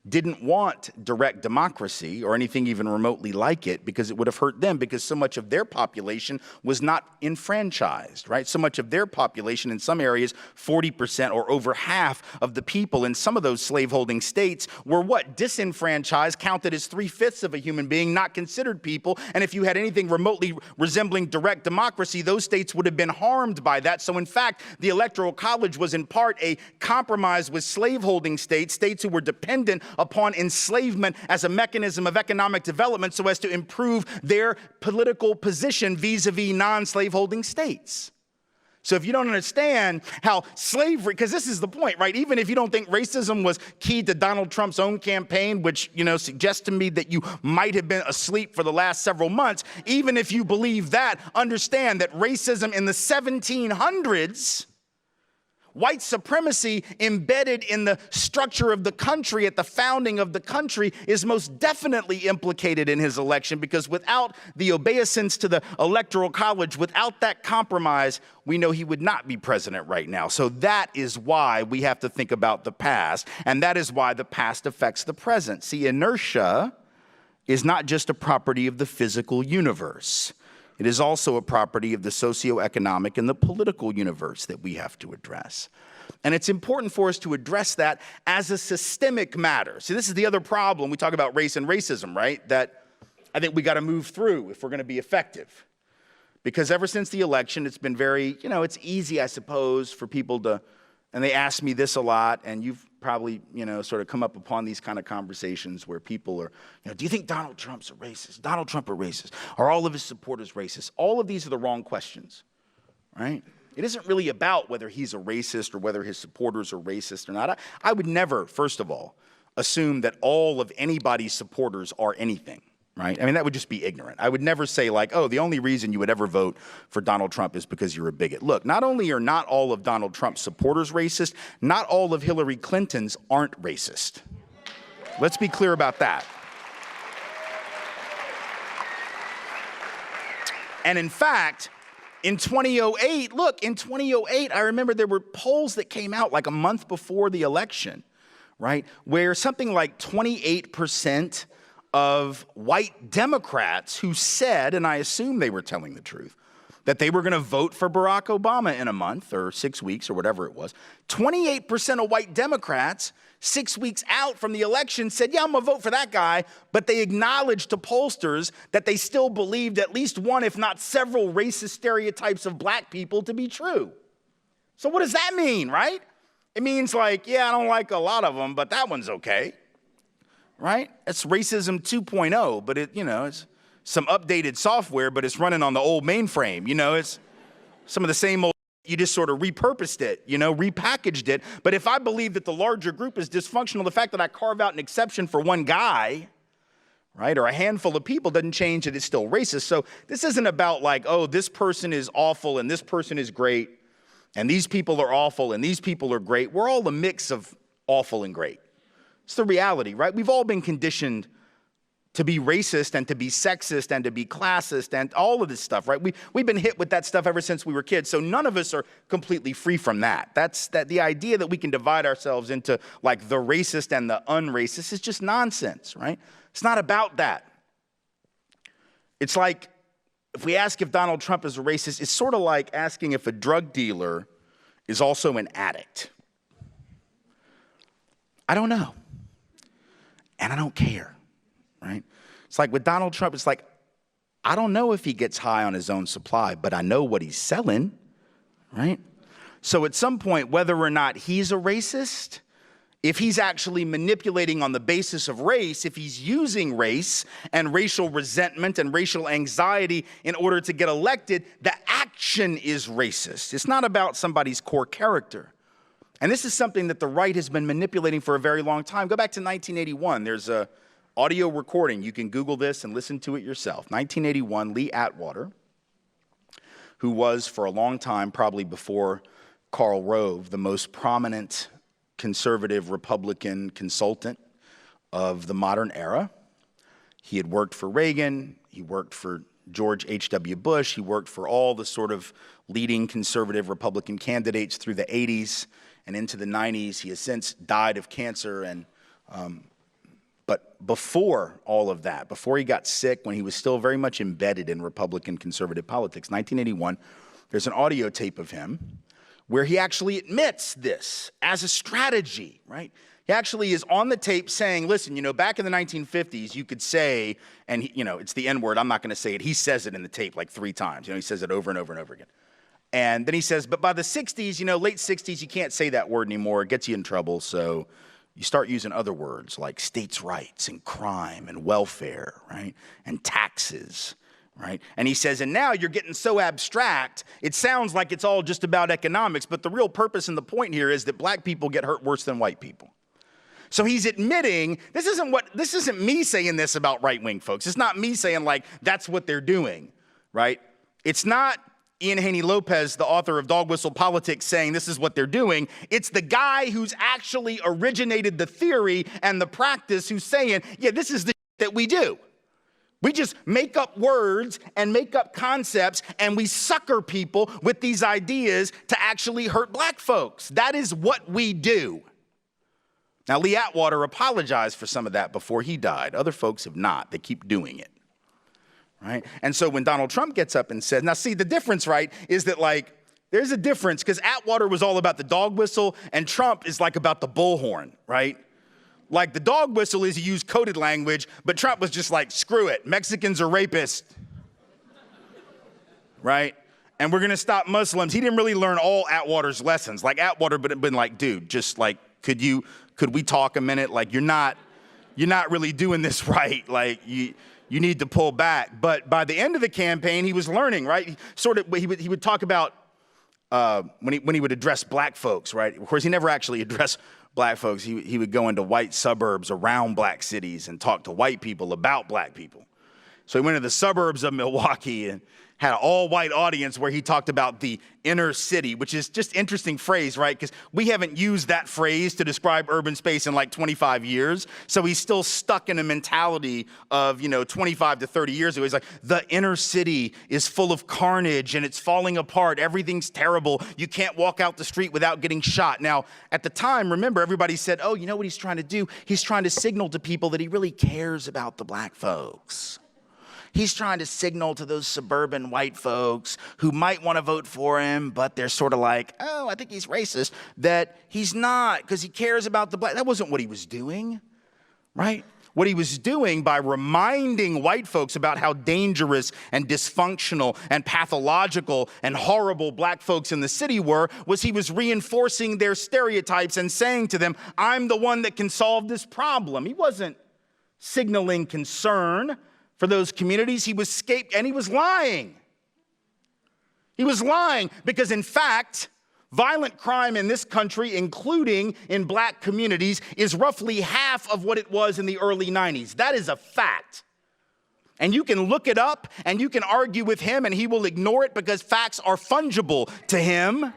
didn't want direct democracy or anything even remotely like it because it would have hurt them because so much of their population was not enfranchised, right? So much of their population in some areas, 40% or over half of the people in some of those slaveholding states were what? Disenfranchised, counted as 3/5 of a human being, not considered people. And if you had anything remotely resembling direct democracy, those states would have been harmed by that. So in fact, the Electoral College was in part a compromise with slaveholding states, states who were dependent upon enslavement as a mechanism of economic development so as to improve their political position vis-a-vis non-slaveholding states. So if you don't understand how slavery, because this is the point, right? Even if you don't think racism was key to Donald Trump's own campaign, which, suggests to me that you might have been asleep for the last several months, even if you believe that, understand that racism in the 1700s white supremacy embedded in the structure of the country at the founding of the country is most definitely implicated in his election, because without the obeisance to the Electoral College, without that compromise, we know he would not be president right now. So that is why we have to think about the past, and that is why the past affects the present. See, inertia is not just a property of the physical universe. It is also a property of the socioeconomic and the political universe that we have to address. And it's important for us to address that as a systemic matter. See, this is the other problem. We talk about race and racism, right? That I think we got to move through if we're going to be effective. Because ever since the election, it's been very, it's easy, I suppose, for people to, and they ask me this a lot, and you've probably, sort of come up upon these kind of conversations where people are, do you think Donald Trump's a racist? Donald Trump a racist? Are all of his supporters racist? All of these are the wrong questions, right? It isn't really about whether he's a racist or whether his supporters are racist or not. I would never, first of all, assume that all of anybody's supporters are anything. Right? I mean, that would just be ignorant. I would never say like, oh, the only reason you would ever vote for Donald Trump is because you're a bigot. Look, not only are not all of Donald Trump's supporters racist, not all of Hillary Clinton's aren't racist. Let's be clear about that. And in fact, in 2008, I remember there were polls that came out like a month before the election, right? Where something like 28% of white Democrats who said, and I assume they were telling the truth, that they were going to vote for Barack Obama in a month or 6 weeks or whatever it was. 28% of white Democrats 6 weeks out from the election said, yeah, I'm going to vote for that guy. But they acknowledged to pollsters that they still believed at least one, if not several, racist stereotypes of black people to be true. So what does that mean, right? It means like, yeah, I don't like a lot of them, but that one's okay. Right? It's racism 2.0, but it's some updated software, but it's running on the old mainframe. It's some of the same old, you just sort of repurposed it, repackaged it. But if I believe that the larger group is dysfunctional, the fact that I carve out an exception for one guy, right, or a handful of people doesn't change that it's still racist. So this isn't about like, oh, this person is awful and this person is great, and these people are awful and these people are great. We're all a mix of awful and great. It's the reality, right? We've all been conditioned to be racist and to be sexist and to be classist and all of this stuff, right? We've been hit with that stuff ever since we were kids, so none of us are completely free from that. The idea that we can divide ourselves into like the racist and the unracist is just nonsense, right? It's not about that. It's like, if we ask if Donald Trump is a racist, it's sort of like asking if a drug dealer is also an addict. I don't know. And I don't care, right? It's like with Donald Trump, it's like, I don't know if he gets high on his own supply, but I know what he's selling, right? So at some point, whether or not he's a racist, if he's actually manipulating on the basis of race, if he's using race and racial resentment and racial anxiety in order to get elected, the action is racist. It's not about somebody's core character. And this is something that the right has been manipulating for a very long time. Go back to 1981. There's a audio recording. You can Google this and listen to it yourself. 1981, Lee Atwater, who was for a long time, probably before Karl Rove, the most prominent conservative Republican consultant of the modern era. He had worked for Reagan. He worked for George H.W. Bush. He worked for all the sort of leading conservative Republican candidates through the 80s. And into the 90s, he has since died of cancer. But before all of that, before he got sick, when he was still very much embedded in Republican conservative politics, 1981, there's an audio tape of him where he actually admits this as a strategy, right? He actually is on the tape saying, listen, back in the 1950s, you could say, and it's the N-word, I'm not going to say it. He says it in the tape like 3 times. He says it over and over and over again. And then he says, but by the 60s, late 60s, you can't say that word anymore. It gets you in trouble. So you start using other words like states' rights and crime and welfare, right? And taxes, right? And he says, and now you're getting so abstract, it sounds like it's all just about economics. But the real purpose and the point here is that black people get hurt worse than white people. So he's admitting, this isn't me saying this about right-wing folks. It's not me saying like, that's what they're doing, right? It's not Ian Haney Lopez, the author of Dog Whistle Politics, saying this is what they're doing. It's the guy who's actually originated the theory and the practice who's saying, yeah, this is the that we do. We just make up words and make up concepts, and we sucker people with these ideas to actually hurt black folks. That is what we do. Now, Lee Atwater apologized for some of that before he died. Other folks have not. They keep doing it. Right? And so when Donald Trump gets up and says, now see, the difference, right, is that like, there's a difference because Atwater was all about the dog whistle and Trump is like about the bullhorn, right? Like the dog whistle is he used coded language, but Trump was just like, screw it, Mexicans are rapists, right? And we're gonna stop Muslims. He didn't really learn all Atwater's lessons. Like Atwater been like, dude, just like, could we talk a minute? Like you're not really doing this right. Like you need to pull back. But by the end of the campaign, he was learning, right? He would talk about when he would address black folks, right? Of course, he never actually addressed black folks. He would go into white suburbs around black cities and talk to white people about black people. So he went to the suburbs of Milwaukee and had an all-white audience where he talked about the inner city, which is just interesting phrase, right? Because we haven't used that phrase to describe urban space in like 25 years. So he's still stuck in a mentality of, 25 to 30 years ago. He's like, the inner city is full of carnage and it's falling apart. Everything's terrible. You can't walk out the street without getting shot. Now, at the time, remember, everybody said, oh, you know what he's trying to do? He's trying to signal to people that he really cares about the black folks. He's trying to signal to those suburban white folks who might want to vote for him, but they're sort of like, oh, I think he's racist, that he's not because he cares about the black. That wasn't what he was doing, right? What he was doing by reminding white folks about how dangerous and dysfunctional and pathological and horrible black folks in the city were was he was reinforcing their stereotypes and saying to them, I'm the one that can solve this problem. He wasn't signaling concern for those communities. He was and he was lying. He was lying because, in fact, violent crime in this country, including in black communities, is roughly half of what it was in the early 90s. That is a fact. And you can look it up and you can argue with him and he will ignore it because facts are fungible to him.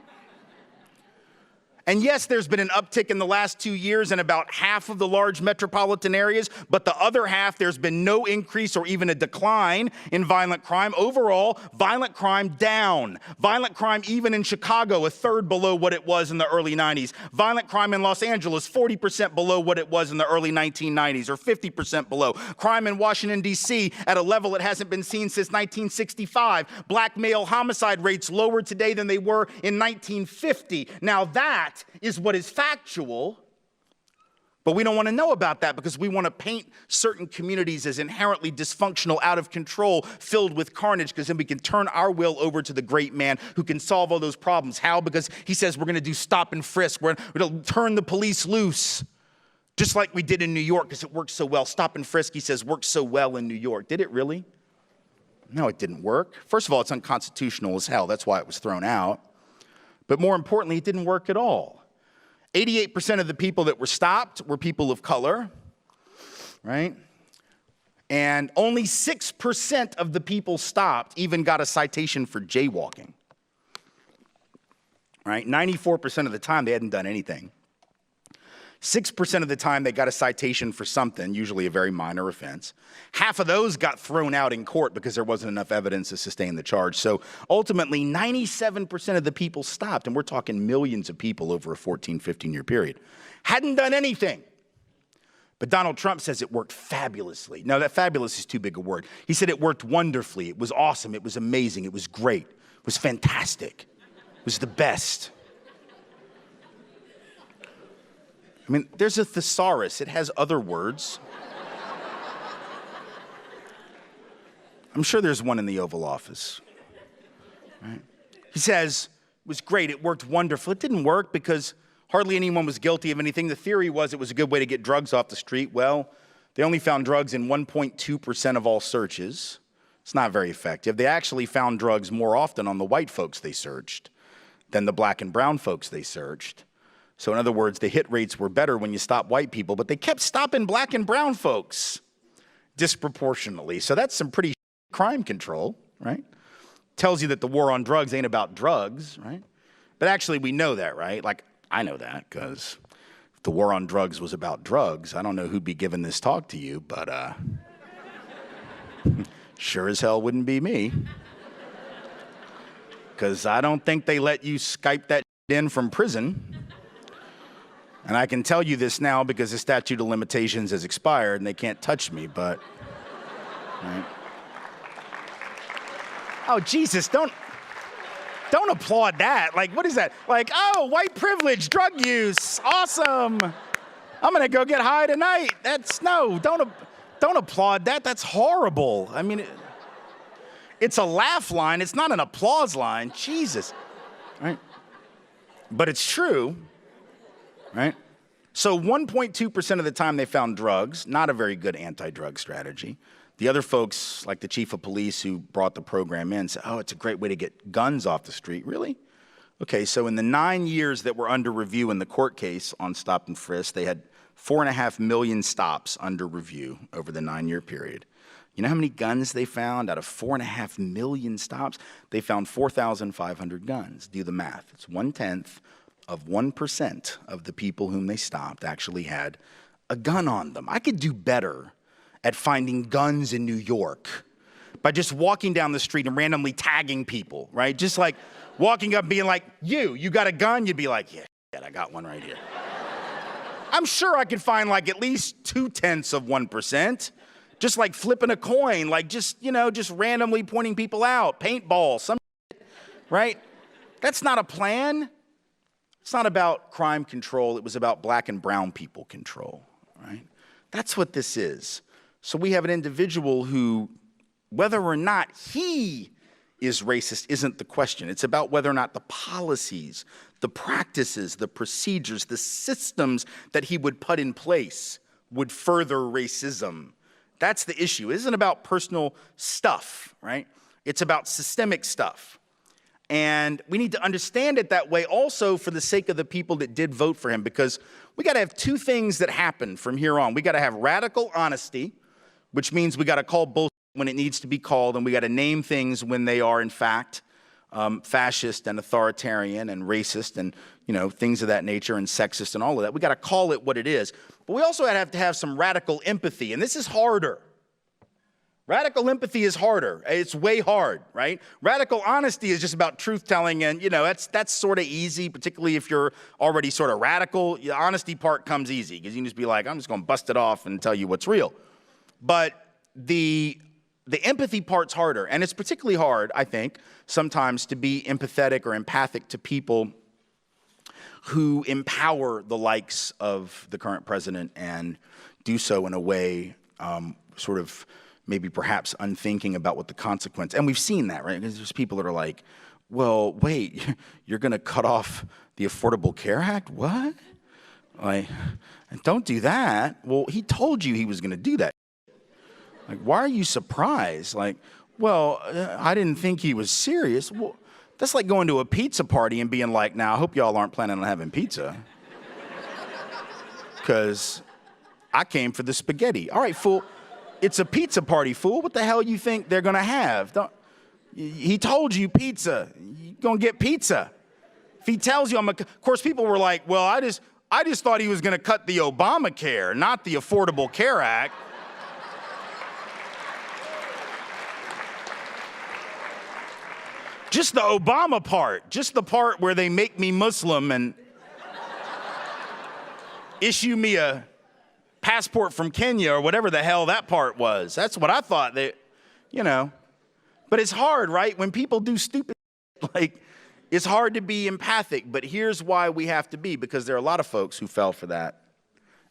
And yes, there's been an uptick in the last 2 years in about half of the large metropolitan areas, but the other half, there's been no increase or even a decline in violent crime. Overall, violent crime down. Violent crime even in Chicago, a third below what it was in the early 90s. Violent crime in Los Angeles, 40% below what it was in the early 1990s, or 50% below. Crime in Washington, D.C. at a level it hasn't been seen since 1965. Black male homicide rates lower today than they were in 1950. Now that is what is factual, but we don't want to know about that because we want to paint certain communities as inherently dysfunctional, out of control, filled with carnage, because then we can turn our will over to the great man who can solve all those problems. How? Because he says we're going to do stop and frisk. We're going to turn the police loose, just like we did in New York because it worked so well. Stop and frisk, he says, worked so well in New York. Did it really? No, it didn't work. First of all, it's unconstitutional as hell. That's why it was thrown out. But more importantly, it didn't work at all. 88% of the people that were stopped were people of color, right? And only 6% of the people stopped even got a citation for jaywalking, right? 94% of the time, they hadn't done anything. 6% of the time, they got a citation for something, usually a very minor offense. Half of those got thrown out in court because there wasn't enough evidence to sustain the charge. So ultimately, 97% of the people stopped, and we're talking millions of people over a 14, 15-year period, hadn't done anything. But Donald Trump says it worked fabulously. No, that fabulous is too big a word. He said it worked wonderfully. It was awesome. It was amazing. It was great. It was fantastic. It was the best. I mean, there's a thesaurus. It has other words. I'm sure there's one in the Oval Office. Right? He says, it was great. It worked wonderful. It didn't work because hardly anyone was guilty of anything. The theory was it was a good way to get drugs off the street. Well, they only found drugs in 1.2% of all searches. It's not very effective. They actually found drugs more often on the white folks they searched than the black and brown folks they searched. So in other words, the hit rates were better when you stopped white people, but they kept stopping black and brown folks disproportionately. So that's some pretty crime control, right? tells you that the war on drugs ain't about drugs, right? But actually, we know that, right? Like, I know that, because if the war on drugs was about drugs, I don't know who'd be giving this talk to you, but sure as hell wouldn't be me. Because I don't think they let you Skype that in from prison. And I can tell you this now because the statute of limitations has expired and they can't touch me, but, right? Oh, Jesus, don't applaud that. Like, what is that? Like, oh, white privilege, drug use, awesome. I'm gonna go get high tonight. Don't applaud that. That's horrible. I mean, it's a laugh line. It's not an applause line. Jesus, right? But it's true, right? So 1.2% of the time they found drugs, not a very good anti-drug strategy. The other folks, like the chief of police who brought the program in, said, oh, it's a great way to get guns off the street. Really? Okay, so in the 9 years that were under review in the court case on stop and frisk, they had 4.5 million stops under review over the 9-year period. You know how many guns they found out of 4.5 million stops? They found 4,500 guns. Do the math. It's 1/10 of 1% of the people whom they stopped actually had a gun on them. I could do better at finding guns in New York by just walking down the street and randomly tagging people, right? Just like walking up being like, you got a gun? You'd be like, yeah, I got one right here. I'm sure I could find like at least 0.2 of 1%, just like flipping a coin, like just randomly pointing people out, paintball, some shit, right? That's not a plan. It's not about crime control. It was about black and brown people control, right? That's what this is. So we have an individual who, whether or not he is racist isn't the question. It's about whether or not the policies, the practices, the procedures, the systems that he would put in place would further racism. That's the issue. It isn't about personal stuff, right? It's about systemic stuff. And we need to understand it that way also for the sake of the people that did vote for him, because we got to have two things that happen from here on. We got to have radical honesty, which means we got to call bullshit when it needs to be called, and we got to name things when they are in fact fascist and authoritarian and racist and things of that nature and sexist and all of that. We got to call it what it is. But we also have to have some radical empathy, and this is harder. Radical empathy is harder. It's way hard, right? Radical honesty is just about truth-telling, and that's sort of easy, particularly if you're already sort of radical. The honesty part comes easy because you can just be like, I'm just going to bust it off and tell you what's real. But the empathy part's harder, and it's particularly hard, I think, sometimes to be empathetic or empathic to people who empower the likes of the current president and do so in a way sort of maybe perhaps unthinking about what the consequence. And we've seen that, right? Because there's people that are like, well, wait, you're going to cut off the Affordable Care Act? What? Like, don't do that. Well, he told you he was going to do that. Like, why are you surprised? Like, well, I didn't think he was serious. Well, that's like going to a pizza party and being like, now, I hope y'all aren't planning on having pizza. Because I came for the spaghetti. All right, fool. It's a pizza party, fool. What the hell you think they're going to have? He told you pizza. You're going to get pizza. If he tells you, of course, people were like, well, I just thought he was going to cut the Obamacare, not the Affordable Care Act. Just the Obama part, just the part where they make me Muslim and issue me a passport from Kenya or whatever the hell that part was. That's what I thought But it's hard, right? When people do stupid, it's hard to be empathic, but here's why we have to be, because there are a lot of folks who fell for that.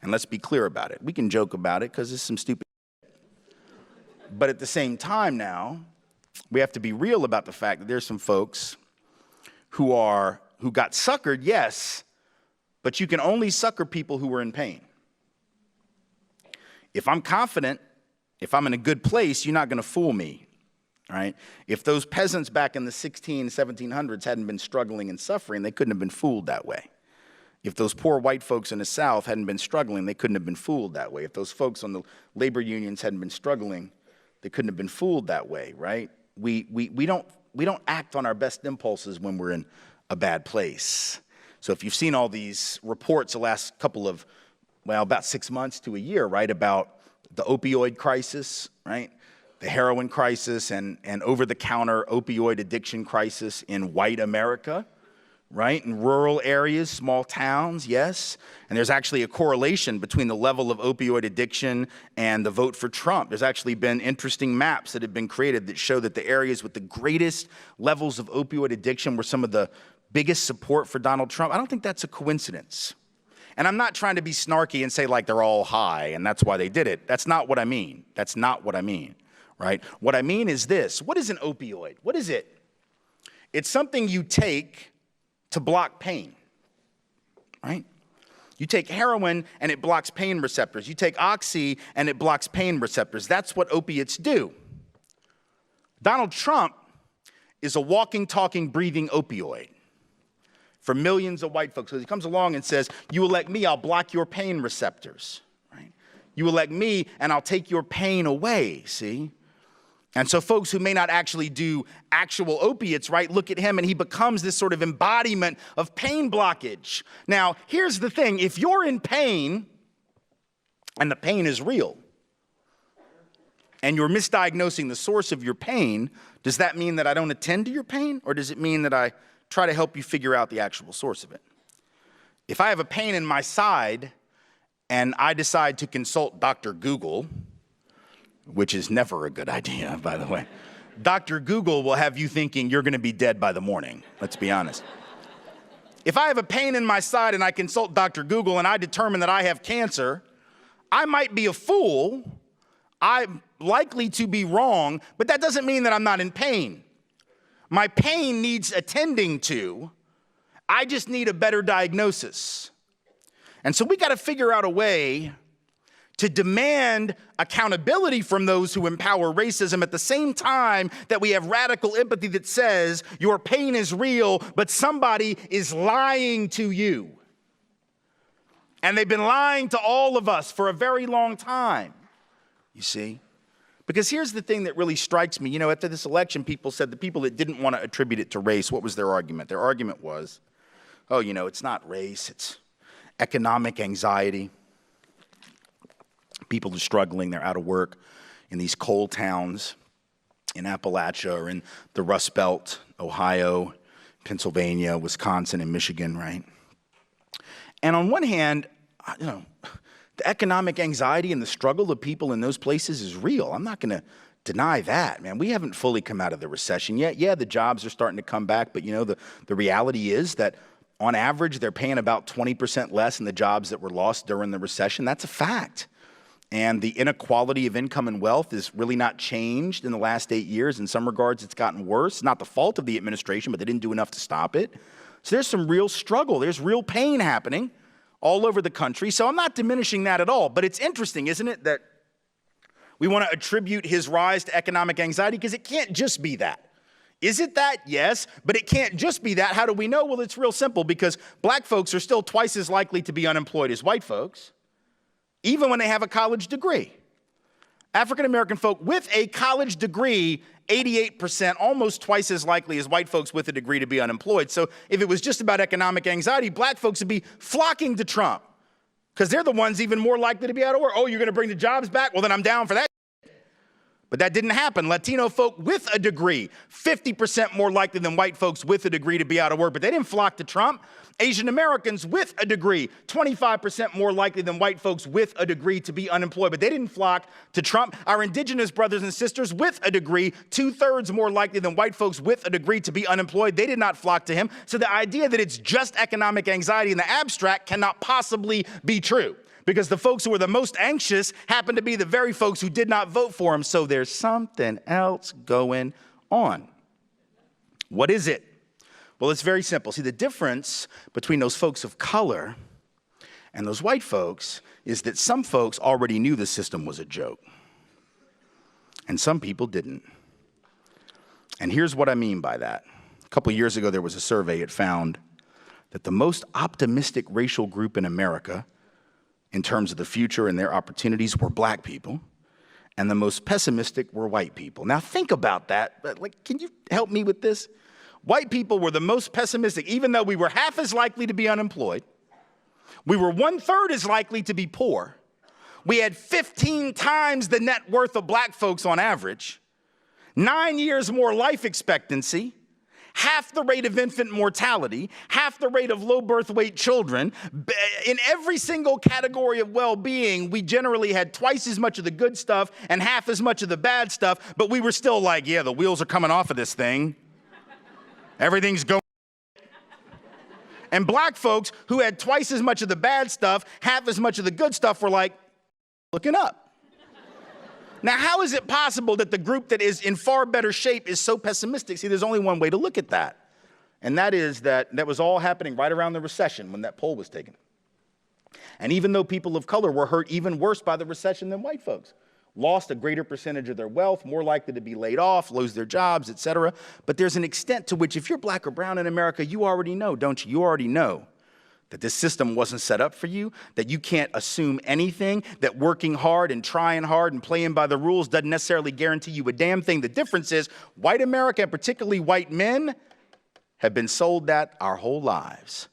And let's be clear about it. We can joke about it because it's some stupid. But at the same time now, we have to be real about the fact that there's some folks who got suckered, yes, but you can only sucker people who are in pain. If I'm confident, if I'm in a good place, you're not going to fool me, right? If those peasants back in the 1700s hadn't been struggling and suffering, they couldn't have been fooled that way. If those poor white folks in the South hadn't been struggling, they couldn't have been fooled that way. If those folks on the labor unions hadn't been struggling, they couldn't have been fooled that way, right? We don't act on our best impulses when we're in a bad place. So if you've seen all these reports the last couple of, well, about 6 months to a year, right, about the opioid crisis, right, the heroin crisis and over-the-counter opioid addiction crisis in white America, right, in rural areas, small towns, yes. And there's actually a correlation between the level of opioid addiction and the vote for Trump. There's actually been interesting maps that have been created that show that the areas with the greatest levels of opioid addiction were some of the biggest support for Donald Trump. I don't think that's a coincidence. And I'm not trying to be snarky and say like they're all high and that's why they did it. That's not what I mean. That's not what I mean, right? What I mean is this. What is an opioid? What is it? It's something you take to block pain, right? You take heroin and it blocks pain receptors. You take oxy and it blocks pain receptors. That's what opiates do. Donald Trump is a walking, talking, breathing opioid for millions of white folks. So he comes along and says, you elect me, I'll block your pain receptors, right? You elect me and I'll take your pain away, see? And so folks who may not actually do actual opiates, right, look at him and he becomes this sort of embodiment of pain blockage. Now, here's the thing. If you're in pain and the pain is real and you're misdiagnosing the source of your pain, does that mean that I don't attend to your pain, or does it mean that I try to help you figure out the actual source of it? If I have a pain in my side and I decide to consult Dr. Google, which is never a good idea, by the way. Dr. Google will have you thinking you're going to be dead by the morning. Let's be honest. If I have a pain in my side and I consult Dr. Google and I determine that I have cancer, I might be a fool. I'm likely to be wrong, but that doesn't mean that I'm not in pain. My pain needs attending to. I just need a better diagnosis. And so we got to figure out a way to demand accountability from those who empower racism at the same time that we have radical empathy that says your pain is real, but somebody is lying to you. And they've been lying to all of us for a very long time, you see? Because here's the thing that really strikes me. You know, after this election, people said the people that didn't want to attribute it to race, what was their argument? Their argument was, oh, you know, it's not race, it's economic anxiety. People are struggling, they're out of work in these coal towns in Appalachia or in the Rust Belt, Ohio, Pennsylvania, Wisconsin, and Michigan, right? And on one hand, you know, the economic anxiety and the struggle of people in those places is real. I'm not going to deny that, man. We haven't fully come out of the recession yet. Yeah, the jobs are starting to come back, but you know, the reality is that on average, they're paying about 20% less in the jobs that were lost during the recession. That's a fact. And the inequality of income and wealth is really not changed in the last 8 years. In some regards, it's gotten worse. Not the fault of the administration, but they didn't do enough to stop it. So there's some real struggle. There's real pain happening all over the country. So I'm not diminishing that at all. But it's interesting, isn't it, that we want to attribute his rise to economic anxiety, because it can't just be that. Is it that? Yes, but it can't just be that. How do we know? Well, it's real simple, because black folks are still twice as likely to be unemployed as white folks, even when they have a college degree. African-American folk with a college degree, 88%, almost twice as likely as white folks with a degree to be unemployed. So if it was just about economic anxiety, black folks would be flocking to Trump, because they're the ones even more likely to be out of work. Oh, you're going to bring the jobs back? Well, then I'm down for that. But that didn't happen. Latino folk with a degree, 50% more likely than white folks with a degree to be out of work, but they didn't flock to Trump. Asian Americans with a degree, 25% more likely than white folks with a degree to be unemployed, but they didn't flock to Trump. Our indigenous brothers and sisters with a degree, 2/3 more likely than white folks with a degree to be unemployed. They did not flock to him. So the idea that it's just economic anxiety in the abstract cannot possibly be true, because the folks who were the most anxious happen to be the very folks who did not vote for him. So there's something else going on. What is it? Well, it's very simple. See, the difference between those folks of color and those white folks is that some folks already knew the system was a joke, and some people didn't. And here's what I mean by that. A couple years ago, there was a survey. It found that the most optimistic racial group in America in terms of the future and their opportunities were black people, and the most pessimistic were white people. Now think about that, but can you help me with this? White people were the most pessimistic, even though we were half as likely to be unemployed. We were 1/3 as likely to be poor. We had 15 times the net worth of black folks on average, 9 years more life expectancy, half the rate of infant mortality, half the rate of low birth weight children. In every single category of well-being, we generally had twice as much of the good stuff and half as much of the bad stuff, but we were still like, yeah, the wheels are coming off of this thing. Everything's going. And black folks who had twice as much of the bad stuff, half as much of the good stuff, were like, looking up. Now, how is it possible that the group that is in far better shape is so pessimistic? See, there's only one way to look at that. And that is that was all happening right around the recession when that poll was taken. And even though people of color were hurt even worse by the recession than white folks, lost a greater percentage of their wealth, more likely to be laid off, lose their jobs, et cetera. But there's an extent to which if you're black or brown in America, you already know, don't you? You already know that this system wasn't set up for you, that you can't assume anything, that working hard and trying hard and playing by the rules doesn't necessarily guarantee you a damn thing. The difference is white America, and particularly white men, have been sold that our whole lives.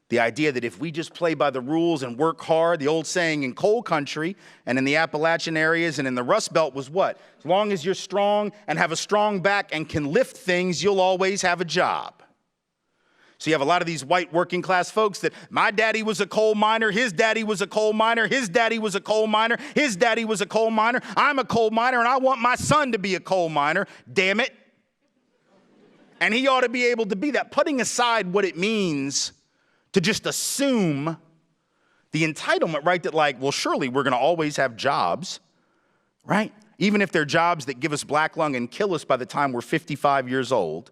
The idea that if we just play by the rules and work hard, the old saying in coal country and in the Appalachian areas and in the Rust Belt was what? As long as you're strong and have a strong back and can lift things, you'll always have a job. So you have a lot of these white working class folks that my daddy was a coal miner, his daddy was a coal miner, his daddy was a coal miner, his daddy was a coal miner, I'm a coal miner and I want my son to be a coal miner, damn it. And he ought to be able to be that, putting aside what it means to just assume the entitlement, right, that well, surely we're going to always have jobs, right? Even if they're jobs that give us black lung and kill us by the time we're 55 years old.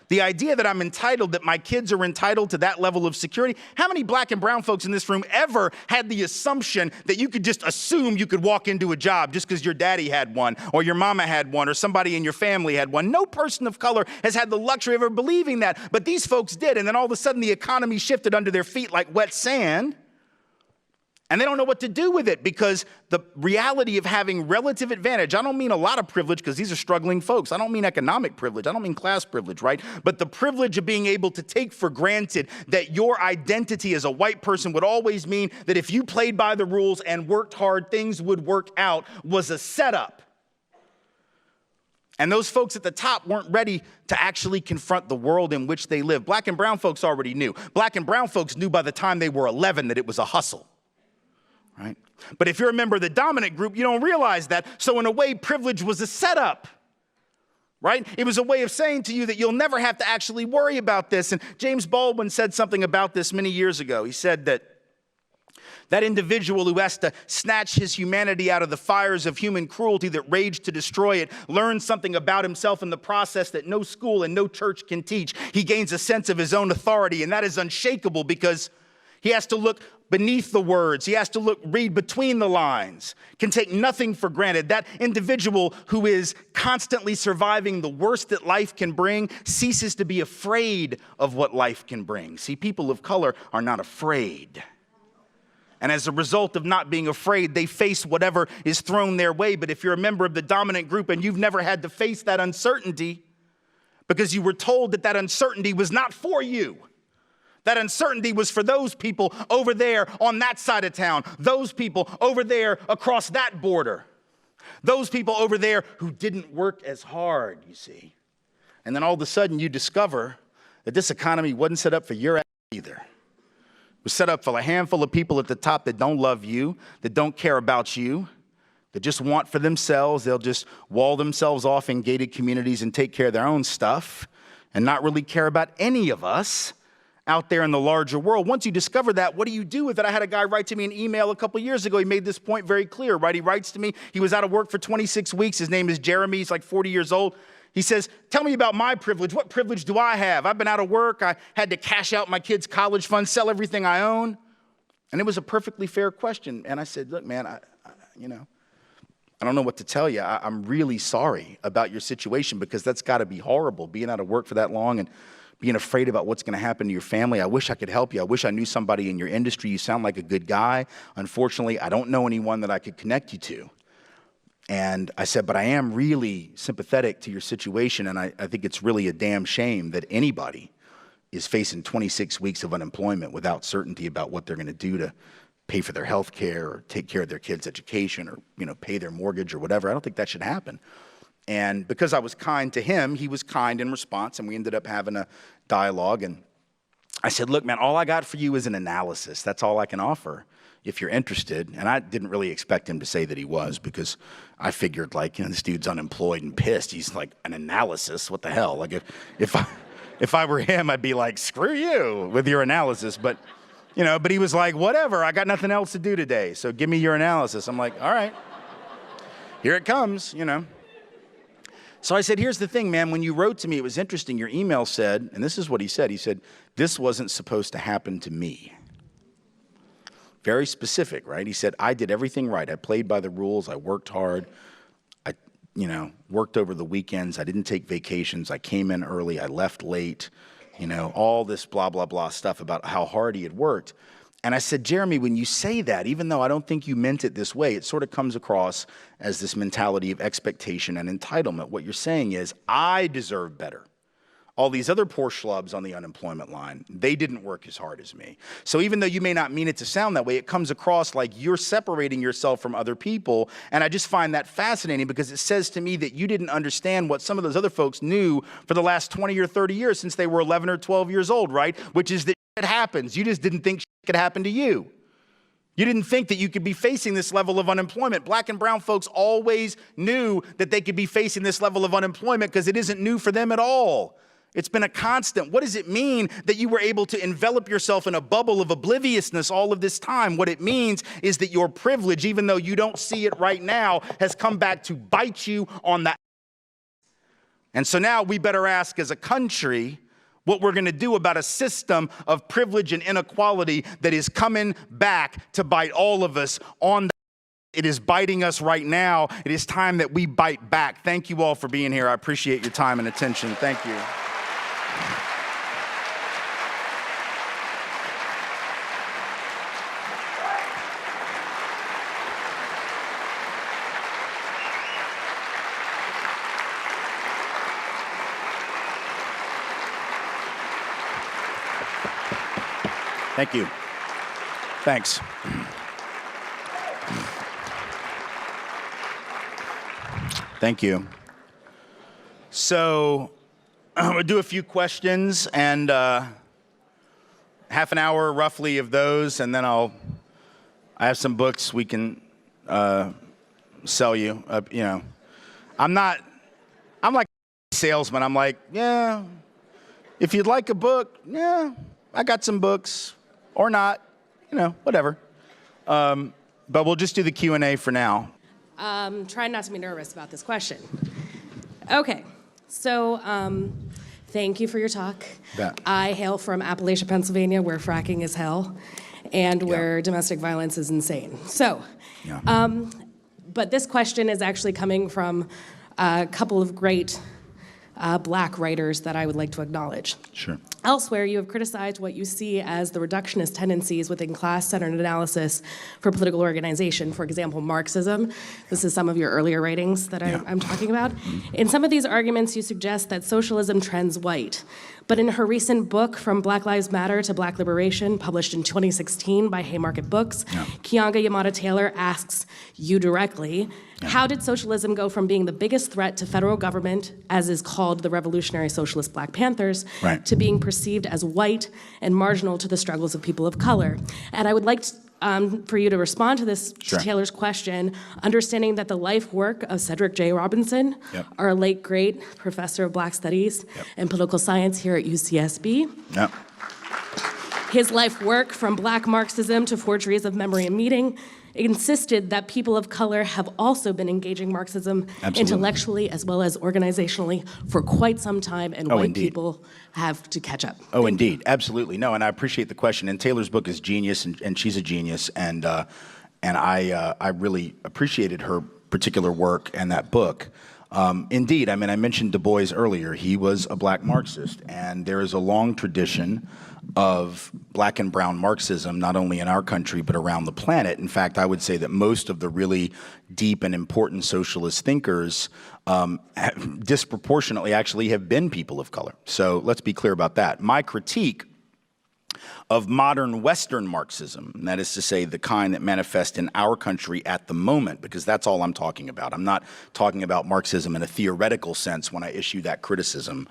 The idea that I'm entitled, that my kids are entitled to that level of security. How many black and brown folks in this room ever had the assumption that you could just assume you could walk into a job just because your daddy had one, or your mama had one, or somebody in your family had one? No person of color has had the luxury of ever believing that, but these folks did, and then all of a sudden the economy shifted under their feet like wet sand. And they don't know what to do with it because the reality of having relative advantage, I don't mean a lot of privilege because these are struggling folks. I don't mean economic privilege. I don't mean class privilege, right? But the privilege of being able to take for granted that your identity as a white person would always mean that if you played by the rules and worked hard, things would work out was a setup. And those folks at the top weren't ready to actually confront the world in which they live. Black and brown folks already knew. Black and brown folks knew by the time they were 11 that it was a hustle. Right? But if you're a member of the dominant group, you don't realize that. So in a way, privilege was a setup, right? It was a way of saying to you that you'll never have to actually worry about this. And James Baldwin said something about this many years ago. He said that individual who has to snatch his humanity out of the fires of human cruelty that rage to destroy it learns something about himself in the process that no school and no church can teach. He gains a sense of his own authority, and that is unshakable because he has to look beneath the words. He has to read between the lines, can take nothing for granted. That individual who is constantly surviving the worst that life can bring ceases to be afraid of what life can bring. See, people of color are not afraid. And as a result of not being afraid, they face whatever is thrown their way. But if you're a member of the dominant group and you've never had to face that uncertainty because you were told that that uncertainty was not for you, that uncertainty was for those people over there on that side of town, those people over there across that border, those people over there who didn't work as hard, you see. And then all of a sudden you discover that this economy wasn't set up for your ass either. It was set up for a handful of people at the top that don't love you, that don't care about you, that just want for themselves. They'll just wall themselves off in gated communities and take care of their own stuff and not really care about any of us out there in the larger world. Once you discover that, what do you do with it? I had a guy write to me an email a couple years ago. He made this point very clear, right? He writes to me. He was out of work for 26 weeks. His name is Jeremy. He's like 40 years old. He says, tell me about my privilege. What privilege do I have? I've been out of work. I had to cash out my kids' college fund, sell everything I own. And it was a perfectly fair question. And I said, look, man, I don't know what to tell you. I'm really sorry about your situation because that's got to be horrible, being out of work for that long and being afraid about what's going to happen to your family. I wish I could help you. I wish I knew somebody in your industry. You sound like a good guy. Unfortunately, I don't know anyone that I could connect you to. And I said, but I am really sympathetic to your situation, and I think it's really a damn shame that anybody is facing 26 weeks of unemployment without certainty about what they're going to do to pay for their health care or take care of their kids' education or, pay their mortgage or whatever. I don't think that should happen. And because I was kind to him, he was kind in response, and we ended up having a dialogue. And I said, look, man, all I got for you is an analysis. That's all I can offer if you're interested. And I didn't really expect him to say that he was, because I figured, like, this dude's unemployed and pissed. He's like, an analysis? What the hell? Like, if I were him, I'd be like, screw you with your analysis. But, but he was like, whatever, I got nothing else to do today, so give me your analysis. I'm like, all right, here it comes, So I said, here's the thing, man. When you wrote to me, it was interesting. Your email said, and this is what he said, this wasn't supposed to happen to me. Very specific, right? He said, I did everything right. I played by the rules. I worked hard. I, worked over the weekends. I didn't take vacations. I came in early. I left late. All this blah, blah, blah stuff about how hard he had worked. And I said, Jeremy, when you say that, even though I don't think you meant it this way, it sort of comes across as this mentality of expectation and entitlement. What you're saying is, I deserve better. All these other poor schlubs on the unemployment line, they didn't work as hard as me. So even though you may not mean it to sound that way, it comes across like you're separating yourself from other people. And I just find that fascinating, because it says to me that you didn't understand what some of those other folks knew for the last 20 or 30 years since they were 11 or 12 years old, right? Which is that it happens. You just didn't think shit could happen to you. You didn't think that you could be facing this level of unemployment. Black and brown folks always knew that they could be facing this level of unemployment, because it isn't new for them at all. It's been a constant. What does it mean that you were able to envelop yourself in a bubble of obliviousness all of this time? What it means is that your privilege, even though you don't see it right now, has come back to bite you on the. And so now we better ask as a country what we're going to do about a system of privilege and inequality that is coming back to bite all of us on the. It is biting us right now. It is time that we bite back. Thank you all for being here. I appreciate your time and attention. Thank you. Thank you. Thanks. Thank you. So we'll do a few questions, and half an hour roughly of those, and then I have some books we can sell you. I'm like a salesman. I'm like, yeah, if you'd like a book, yeah, I got some books, or not, whatever. But we'll just do the Q&A for now. Try not to be nervous about this question. Okay, so thank you for your talk. Bet. I hail from Appalachia, Pennsylvania, where fracking is hell and where domestic violence is insane. So, but this question is actually coming from a couple of great black writers that I would like to acknowledge. Sure. Elsewhere, you have criticized what you see as the reductionist tendencies within class-centered analysis for political organization. For example, Marxism. This is some of your earlier writings that I'm talking about. In some of these arguments, you suggest that socialism trends white. But in her recent book, From Black Lives Matter to Black Liberation, published in 2016 by Haymarket Books, Keeanga Yamada Taylor asks you directly, how did socialism go from being the biggest threat to federal government, as is called the Revolutionary Socialist Black Panthers, to being perceived as white and marginal to the struggles of people of color? And I would like for you to respond to this, to Taylor's question, understanding that the life work of Cedric J. Robinson, our late great professor of Black Studies and Political Science here at UCSB, his life work from Black Marxism to Forgeries of Memory and Meaning insisted that people of color have also been engaging Marxism intellectually as well as organizationally for quite some time, and white people have to catch up. Oh, indeed. Absolutely. No, and I appreciate the question. And Taylor's book is genius, and she's a genius. And I really appreciated her particular work and that book. Indeed, I mean, I mentioned Du Bois earlier. He was a black Marxist, and there is a long tradition of black and brown Marxism, not only in our country, but around the planet. In fact, I would say that most of the really deep and important socialist thinkers disproportionately actually have been people of color. So let's be clear about that. My critique of modern Western Marxism, and that is to say the kind that manifests in our country at the moment, because that's all I'm talking about. I'm not talking about Marxism in a theoretical sense when I issue that criticism.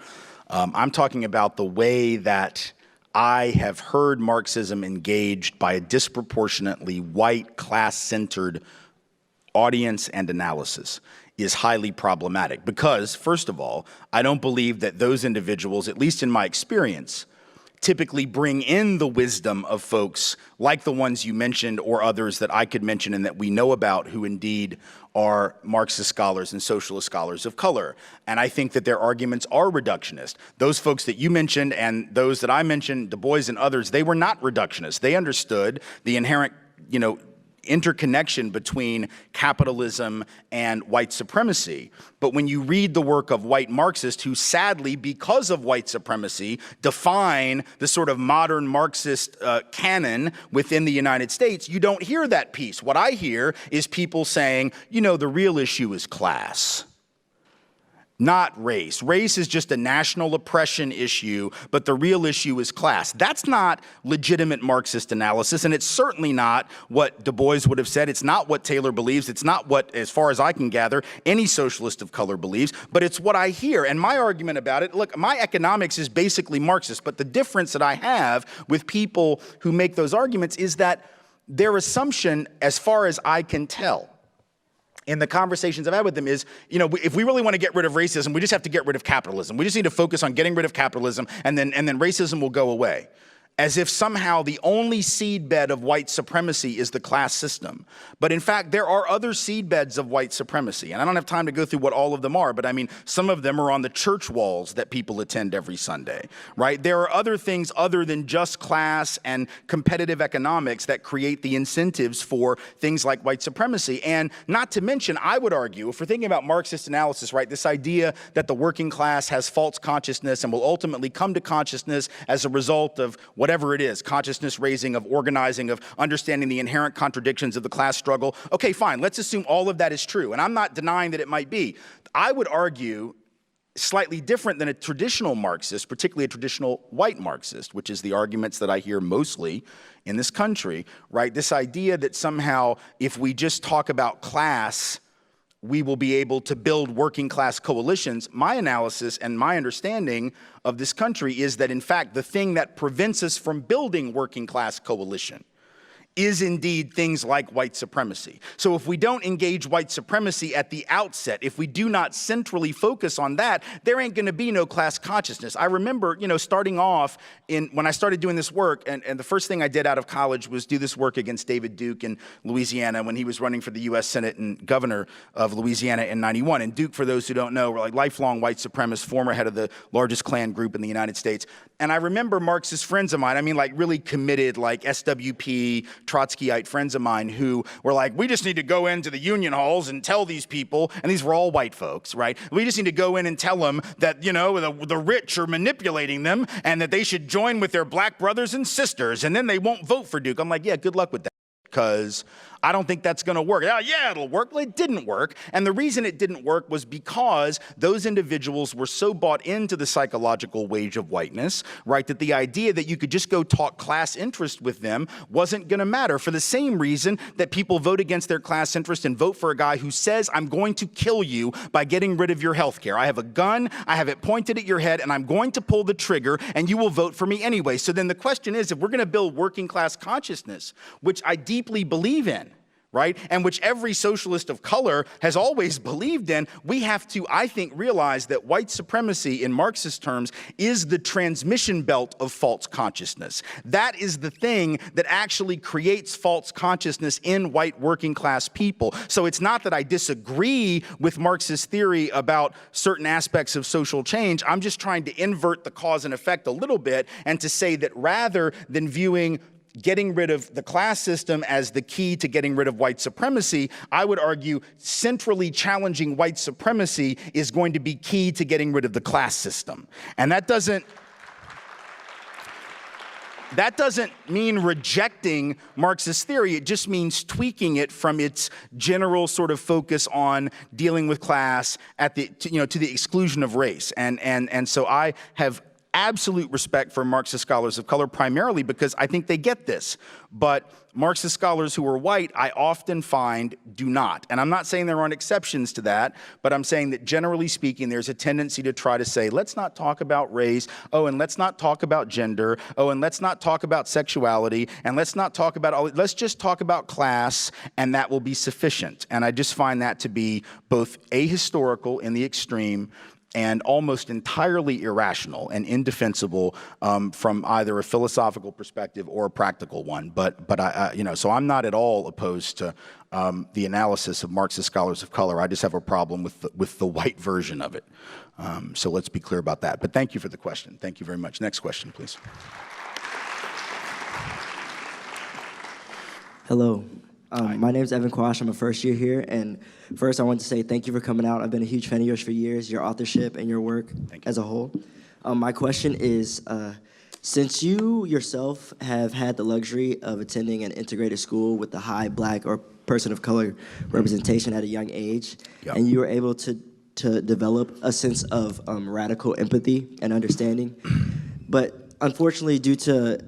I'm talking about the way that I have heard Marxism engaged by a disproportionately white, class-centered audience and analysis is highly problematic because, first of all, I don't believe that those individuals, at least in my experience, typically bring in the wisdom of folks like the ones you mentioned or others that I could mention and that we know about who indeed are Marxist scholars and socialist scholars of color. And I think that their arguments are reductionist. Those folks that you mentioned and those that I mentioned, Du Bois and others, they were not reductionist. They understood the inherent, interconnection between capitalism and white supremacy. But when you read the work of white Marxists who sadly, because of white supremacy, define the sort of modern Marxist canon within the United States, you don't hear that piece. What I hear is people saying, the real issue is class, not race. Race is just a national oppression issue, but the real issue is class. That's not legitimate Marxist analysis, and it's certainly not what Du Bois would have said. It's not what Taylor believes. It's not what, as far as I can gather, any socialist of color believes, but it's what I hear. And my argument about it, look, my economics is basically Marxist, but the difference that I have with people who make those arguments is that their assumption, as far as I can tell, in the conversations I've had with them is, if we really want to get rid of racism, we just have to get rid of capitalism. We just need to focus on getting rid of capitalism, and then racism will go away. As if somehow the only seedbed of white supremacy is the class system. But in fact, there are other seedbeds of white supremacy. And I don't have time to go through what all of them are, but I mean, some of them are on the church walls that people attend every Sunday, right? There are other things other than just class and competitive economics that create the incentives for things like white supremacy. And not to mention, I would argue, if we're thinking about Marxist analysis, right, this idea that the working class has false consciousness and will ultimately come to consciousness as a result of whatever it is, consciousness raising, of organizing, of understanding the inherent contradictions of the class struggle. Okay, fine, let's assume all of that is true. And I'm not denying that it might be. I would argue slightly different than a traditional Marxist, particularly a traditional white Marxist, which is the arguments that I hear mostly in this country, right? This idea that somehow if we just talk about class, we will be able to build working class coalitions. My analysis and my understanding of this country is that, in fact, the thing that prevents us from building working class coalition is indeed things like white supremacy. So if we don't engage white supremacy at the outset, if we do not centrally focus on that, there ain't gonna be no class consciousness. I remember, starting off when I started doing this work, and the first thing I did out of college was do this work against David Duke in Louisiana when he was running for the US Senate and governor of Louisiana in '91. And Duke, for those who don't know, were like lifelong white supremacist, former head of the largest Klan group in the United States. And I remember Marxist friends of mine, like really committed, like SWP, Trotskyite friends of mine who were like, we just need to go into the union halls and tell these people, and these were all white folks, right? We just need to go in and tell them that, the rich are manipulating them and that they should join with their black brothers and sisters, and then they won't vote for Duke. I'm like, yeah, good luck with that, because I don't think that's going to work. Yeah, it'll work. Well, it didn't work. And the reason it didn't work was because those individuals were so bought into the psychological wage of whiteness, right, that the idea that you could just go talk class interest with them wasn't going to matter, for the same reason that people vote against their class interest and vote for a guy who says, I'm going to kill you by getting rid of your health care. I have a gun, I have it pointed at your head, and I'm going to pull the trigger, and you will vote for me anyway. So then the question is, if we're going to build working class consciousness, which I deeply believe in, right, and which every socialist of color has always believed in, we have to, I think, realize that white supremacy, in Marxist terms, is the transmission belt of false consciousness. That is the thing that actually creates false consciousness in white working class people. So it's not that I disagree with Marxist theory about certain aspects of social change. I'm just trying to invert the cause and effect a little bit and to say that rather than viewing getting rid of the class system as the key to getting rid of white supremacy, I would argue centrally challenging white supremacy is going to be key to getting rid of the class system. And that doesn't mean rejecting Marxist theory. It just means tweaking it from its general sort of focus on dealing with class at the, to the exclusion of race. And so I have absolute respect for Marxist scholars of color, primarily because I think they get this. But Marxist scholars who are white, I often find do not. And I'm not saying there aren't exceptions to that, but I'm saying that generally speaking, there's a tendency to try to say, let's not talk about race, oh, and let's not talk about gender, oh, and let's not talk about sexuality, and let's not talk about all, let's just talk about class, and that will be sufficient. And I just find that to be both ahistorical in the extreme and almost entirely irrational and indefensible from either a philosophical perspective or a practical one. But so I'm not at all opposed to the analysis of Marxist scholars of color. I just have a problem with the white version of it. So let's be clear about that. But thank you for the question. Thank you very much. Next question, please. Hello. My name is Evan Quash. I'm a first year here. And first, I want to say thank you for coming out. I've been a huge fan of yours for years, your authorship and your work as a whole. My question is, since you yourself have had the luxury of attending an integrated school with the high Black or person of color representation at a young age, and you were able to develop a sense of radical empathy and understanding, but unfortunately, due to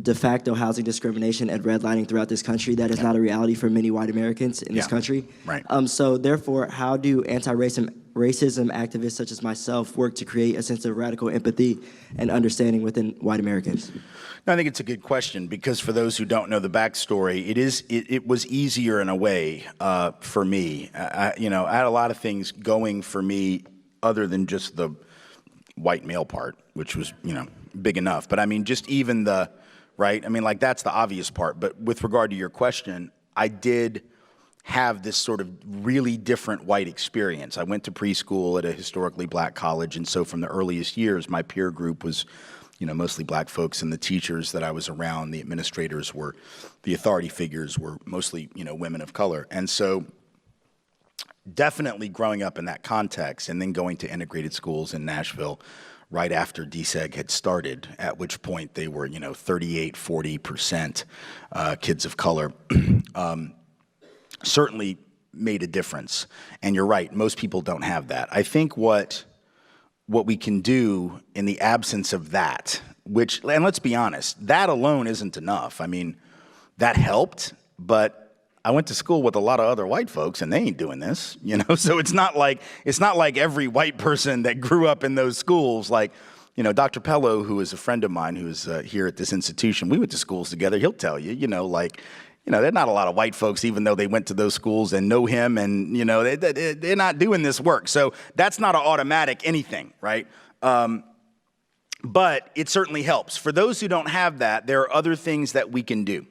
de facto housing discrimination and redlining throughout this country, that is not a reality for many white Americans in this country. Right. So therefore, how do anti-racism activists such as myself work to create a sense of radical empathy and understanding within white Americans? I think it's a good question, because for those who don't know the backstory, it was easier in a way for me. I had a lot of things going for me other than just the white male part, which was big enough. But I mean, just even the right? I mean, like, that's the obvious part. But with regard to your question, I did have this sort of really different white experience. I went to preschool at a historically Black college, and so from the earliest years, my peer group was, mostly Black folks, and the teachers that I was around, the administrators were, the authority figures were mostly, women of color. And so definitely growing up in that context and then going to integrated schools in Nashville right after DSEG had started, at which point they were, 38, 40% kids of color, certainly made a difference. And you're right, most people don't have that. I think what we can do in the absence of that, and let's be honest, that alone isn't enough. I mean, that helped, but I went to school with a lot of other white folks, and they ain't doing this, So it's not like every white person that grew up in those schools, like, Dr. Pello, who is a friend of mine, who is here at this institution. We went to schools together. He'll tell you, there are not a lot of white folks, even though they went to those schools and know him, and they're not doing this work. So that's not an automatic anything, right? But it certainly helps. For those who don't have that, there are other things that we can do.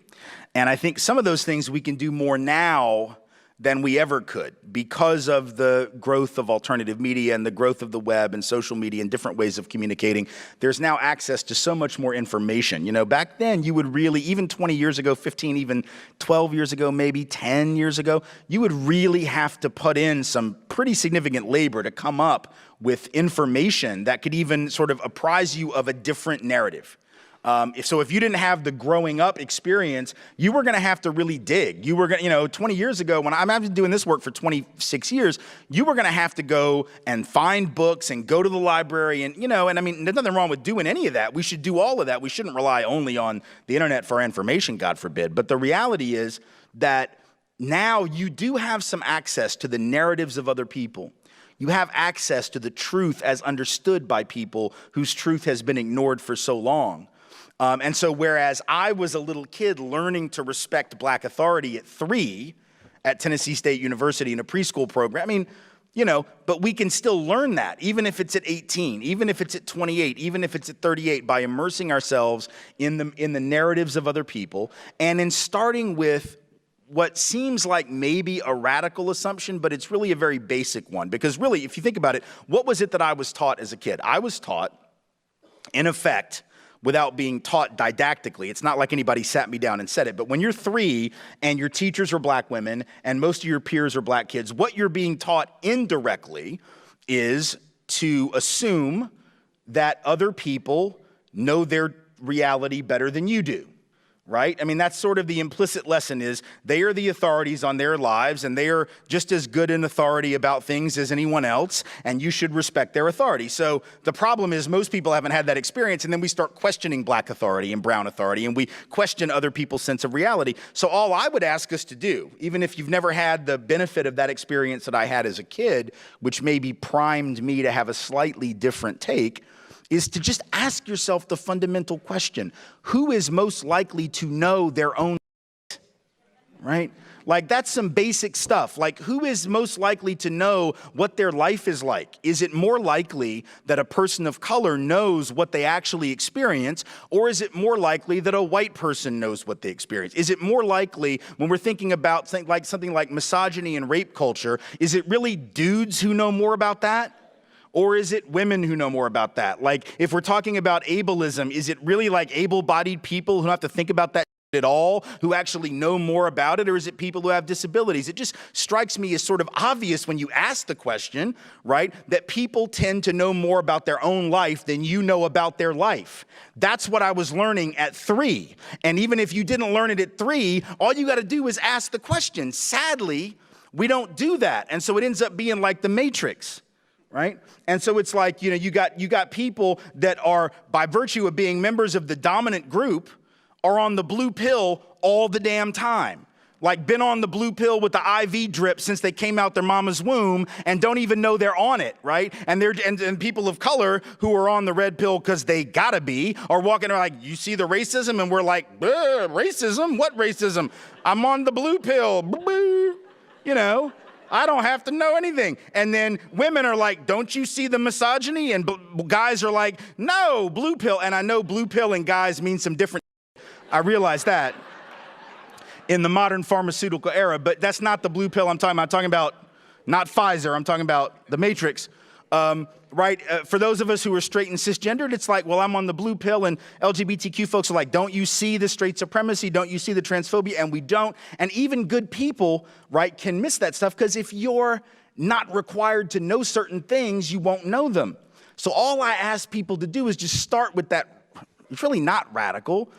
And I think some of those things we can do more now than we ever could because of the growth of alternative media and the growth of the web and social media and different ways of communicating. There's now access to so much more information. Back then you would really, even 20 years ago, 15, even 12 years ago, maybe 10 years ago, you would really have to put in some pretty significant labor to come up with information that could even sort of apprise you of a different narrative. So if you didn't have the growing up experience, you were going to have to really dig. You were going to, 20 years ago, when I've been doing this work for 26 years, you were going to have to go and find books and go to the library and, and I mean, there's nothing wrong with doing any of that. We should do all of that. We shouldn't rely only on the internet for our information, God forbid. But the reality is that now you do have some access to the narratives of other people. You have access to the truth as understood by people whose truth has been ignored for so long. And so whereas I was a little kid learning to respect Black authority at 3 at Tennessee State University in a preschool program, I mean, but we can still learn that, even if it's at 18, even if it's at 28, even if it's at 38, by immersing ourselves in the narratives of other people, and in starting with what seems like maybe a radical assumption, but it's really a very basic one. Because really, if you think about it, what was it that I was taught as a kid? I was taught, in effect, without being taught didactically. It's not like anybody sat me down and said it, but when you're 3 and your teachers are black women and most of your peers are black kids, what you're being taught indirectly is to assume that other people know their reality better than you do. Right? I mean, that's sort of the implicit lesson is they are the authorities on their lives and they are just as good an authority about things as anyone else, and you should respect their authority. So the problem is most people haven't had that experience, and then we start questioning black authority and brown authority, and we question other people's sense of reality. So all I would ask us to do, even if you've never had the benefit of that experience that I had as a kid, which maybe primed me to have a slightly different take, is to just ask yourself the fundamental question: who is most likely to know their own, right? Like, that's some basic stuff. Like, who is most likely to know what their life is like? Is it more likely that a person of color knows what they actually experience, or is it more likely that a white person knows what they experience? Is it more likely, when we're thinking about something like misogyny and rape culture, is it really dudes who know more about that? Or is it women who know more about that? Like, if we're talking about ableism, is it really like able-bodied people who don't have to think about that at all, who actually know more about it? Or is it people who have disabilities? It just strikes me as sort of obvious when you ask the question, right, that people tend to know more about their own life than you know about their life. That's what I was learning at 3. And even if you didn't learn it at 3, all you got to do is ask the question. Sadly, we don't do that. And so it ends up being like the Matrix. Right? And so it's like, you know, you got people that are, by virtue of being members of the dominant group, are on the blue pill all the damn time. Like, been on the blue pill with the IV drip since they came out their mama's womb and don't even know they're on it, right? And and people of color who are on the red pill because they gotta be, are walking around like, you see the racism? And we're like, racism? What racism? I'm on the blue pill. You know? I don't have to know anything. And then women are like, don't you see the misogyny? And guys are like, no, blue pill. And I know blue pill and guys mean some different. I realize that in the modern pharmaceutical era, but that's not the blue pill I'm talking about. I'm talking about not Pfizer. I'm talking about the Matrix. Right? For those of us who are straight and cisgendered, it's like, well, I'm on the blue pill, and LGBTQ folks are like, don't you see the straight supremacy? Don't you see the transphobia? And we don't. And even good people, right, can miss that stuff, because if you're not required to know certain things, you won't know them. So all I ask people to do is just start with that. It's really not radical,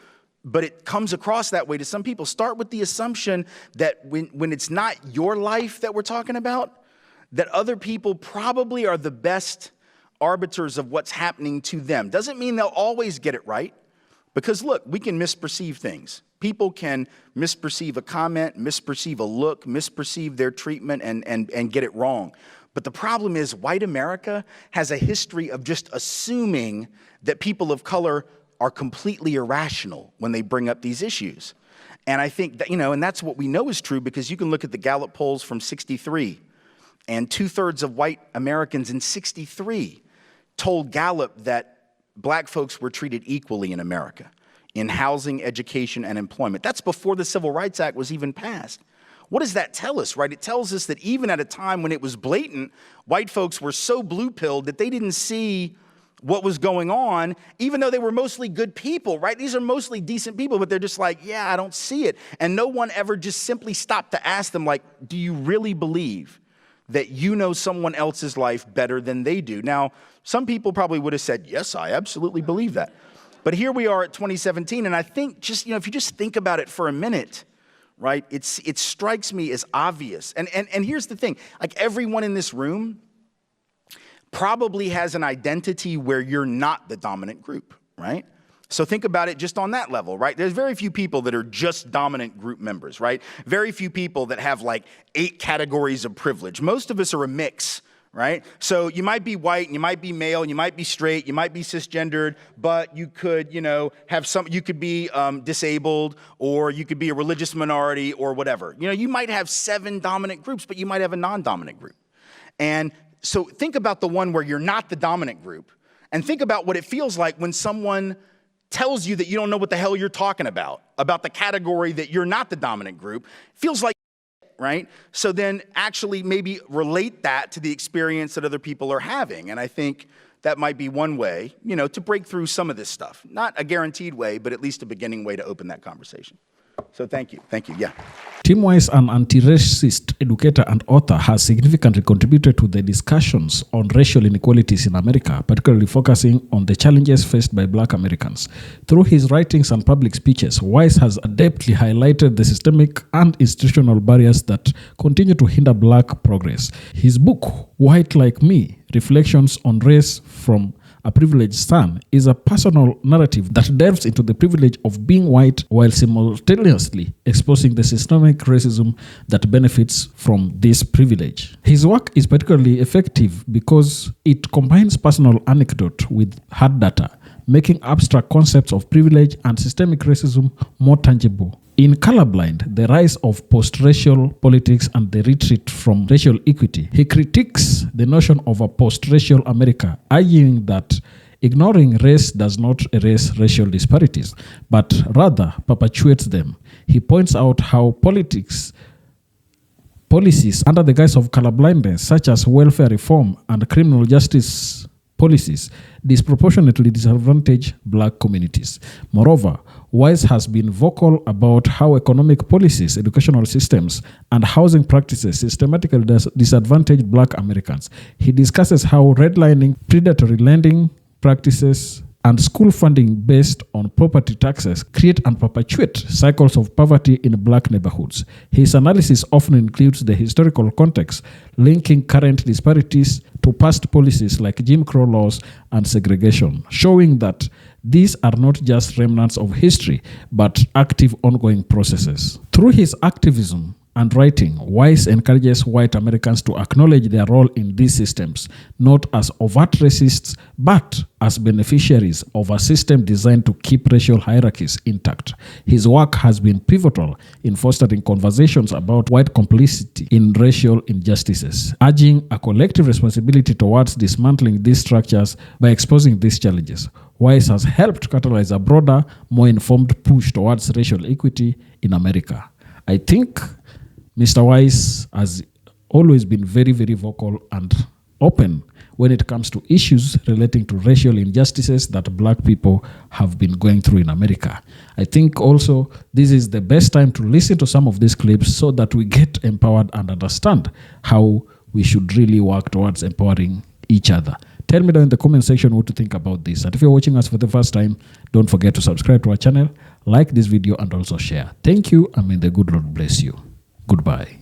but it comes across that way to some people. Start with the assumption that when it's not your life that we're talking about, that other people probably are the best arbiters of what's happening to them. Doesn't mean they'll always get it right, because look, we can misperceive things. People can misperceive a comment, misperceive a look, misperceive their treatment, and get it wrong. But the problem is, white America has a history of just assuming that people of color are completely irrational when they bring up these issues. And I think that, you know, and that's what we know is true, because you can look at the Gallup polls from '63, and 2/3 of white Americans in '63 told Gallup that black folks were treated equally in America, in housing, education, and employment. That's before the Civil Rights Act was even passed. What does that tell us, right? It tells us that even at a time when it was blatant, white folks were so blue-pilled that they didn't see what was going on, even though they were mostly good people, right? These are mostly decent people, but they're just like, yeah, I don't see it. And no one ever just simply stopped to ask them, like, do you really believe that you know someone else's life better than they do? Now, some people probably would have said, yes, I absolutely believe that. But here we are at 2017, and I think just, you know, if you just think about it for a minute, right, it strikes me as obvious. And here's the thing, like, everyone in this room probably has an identity where you're not the dominant group, right? So think about it just on that level, right? There's very few people that are just dominant group members, right? Very few people that have like 8 categories of privilege. Most of us are a mix, right? So you might be white, and you might be male, and you might be straight, you might be cisgendered, but you could, you know, you could be disabled, or you could be a religious minority, or whatever. You know, you might have 7 dominant groups, but you might have a non-dominant group. And so think about the one where you're not the dominant group, and think about what it feels like when someone tells you that you don't know what the hell you're talking about the category that you're not the dominant group. It feels like, right? So then actually maybe relate that to the experience that other people are having. And I think that might be one way, to break through some of this stuff. Not a guaranteed way, but at least a beginning way to open that conversation. So thank you, yeah. Tim Wise, an anti-racist educator and author, has significantly contributed to the discussions on racial inequalities in America, particularly focusing on the challenges faced by Black Americans. Through his writings and public speeches, Wise has adeptly highlighted the systemic and institutional barriers that continue to hinder Black progress. His book, White Like Me, Reflections on Race from a Privileged Son, is a personal narrative that delves into the privilege of being white while simultaneously exposing the systemic racism that benefits from this privilege. His work is particularly effective because it combines personal anecdote with hard data, making abstract concepts of privilege and systemic racism more tangible. In Colorblind, The Rise of Post-Racial Politics and the Retreat from Racial Equity, he critiques the notion of a post-racial America, arguing that ignoring race does not erase racial disparities, but rather perpetuates them. He points out how policies under the guise of colorblindness, such as welfare reform and criminal justice policies, disproportionately disadvantage Black communities. Moreover, Wise has been vocal about how economic policies, educational systems, and housing practices systematically disadvantage Black Americans. He discusses how redlining, predatory lending practices, and school funding based on property taxes create and perpetuate cycles of poverty in Black neighborhoods. His analysis often includes the historical context, linking current disparities to past policies like Jim Crow laws and segregation, showing that these are not just remnants of history, but active ongoing processes. Through his activism and writing, Wise encourages white Americans to acknowledge their role in these systems, not as overt racists, but as beneficiaries of a system designed to keep racial hierarchies intact. His work has been pivotal in fostering conversations about white complicity in racial injustices, urging a collective responsibility towards dismantling these structures by exposing these challenges. Wise has helped catalyze a broader, more informed push towards racial equity in America. I think Mr. Wise has always been very, very vocal and open when it comes to issues relating to racial injustices that Black people have been going through in America. I think also this is the best time to listen to some of these clips so that we get empowered and understand how we should really work towards empowering each other. Tell me down in the comment section what you think about this. And if you're watching us for the first time, don't forget to subscribe to our channel, like this video, and also share. Thank you, and may the good Lord bless you. Goodbye.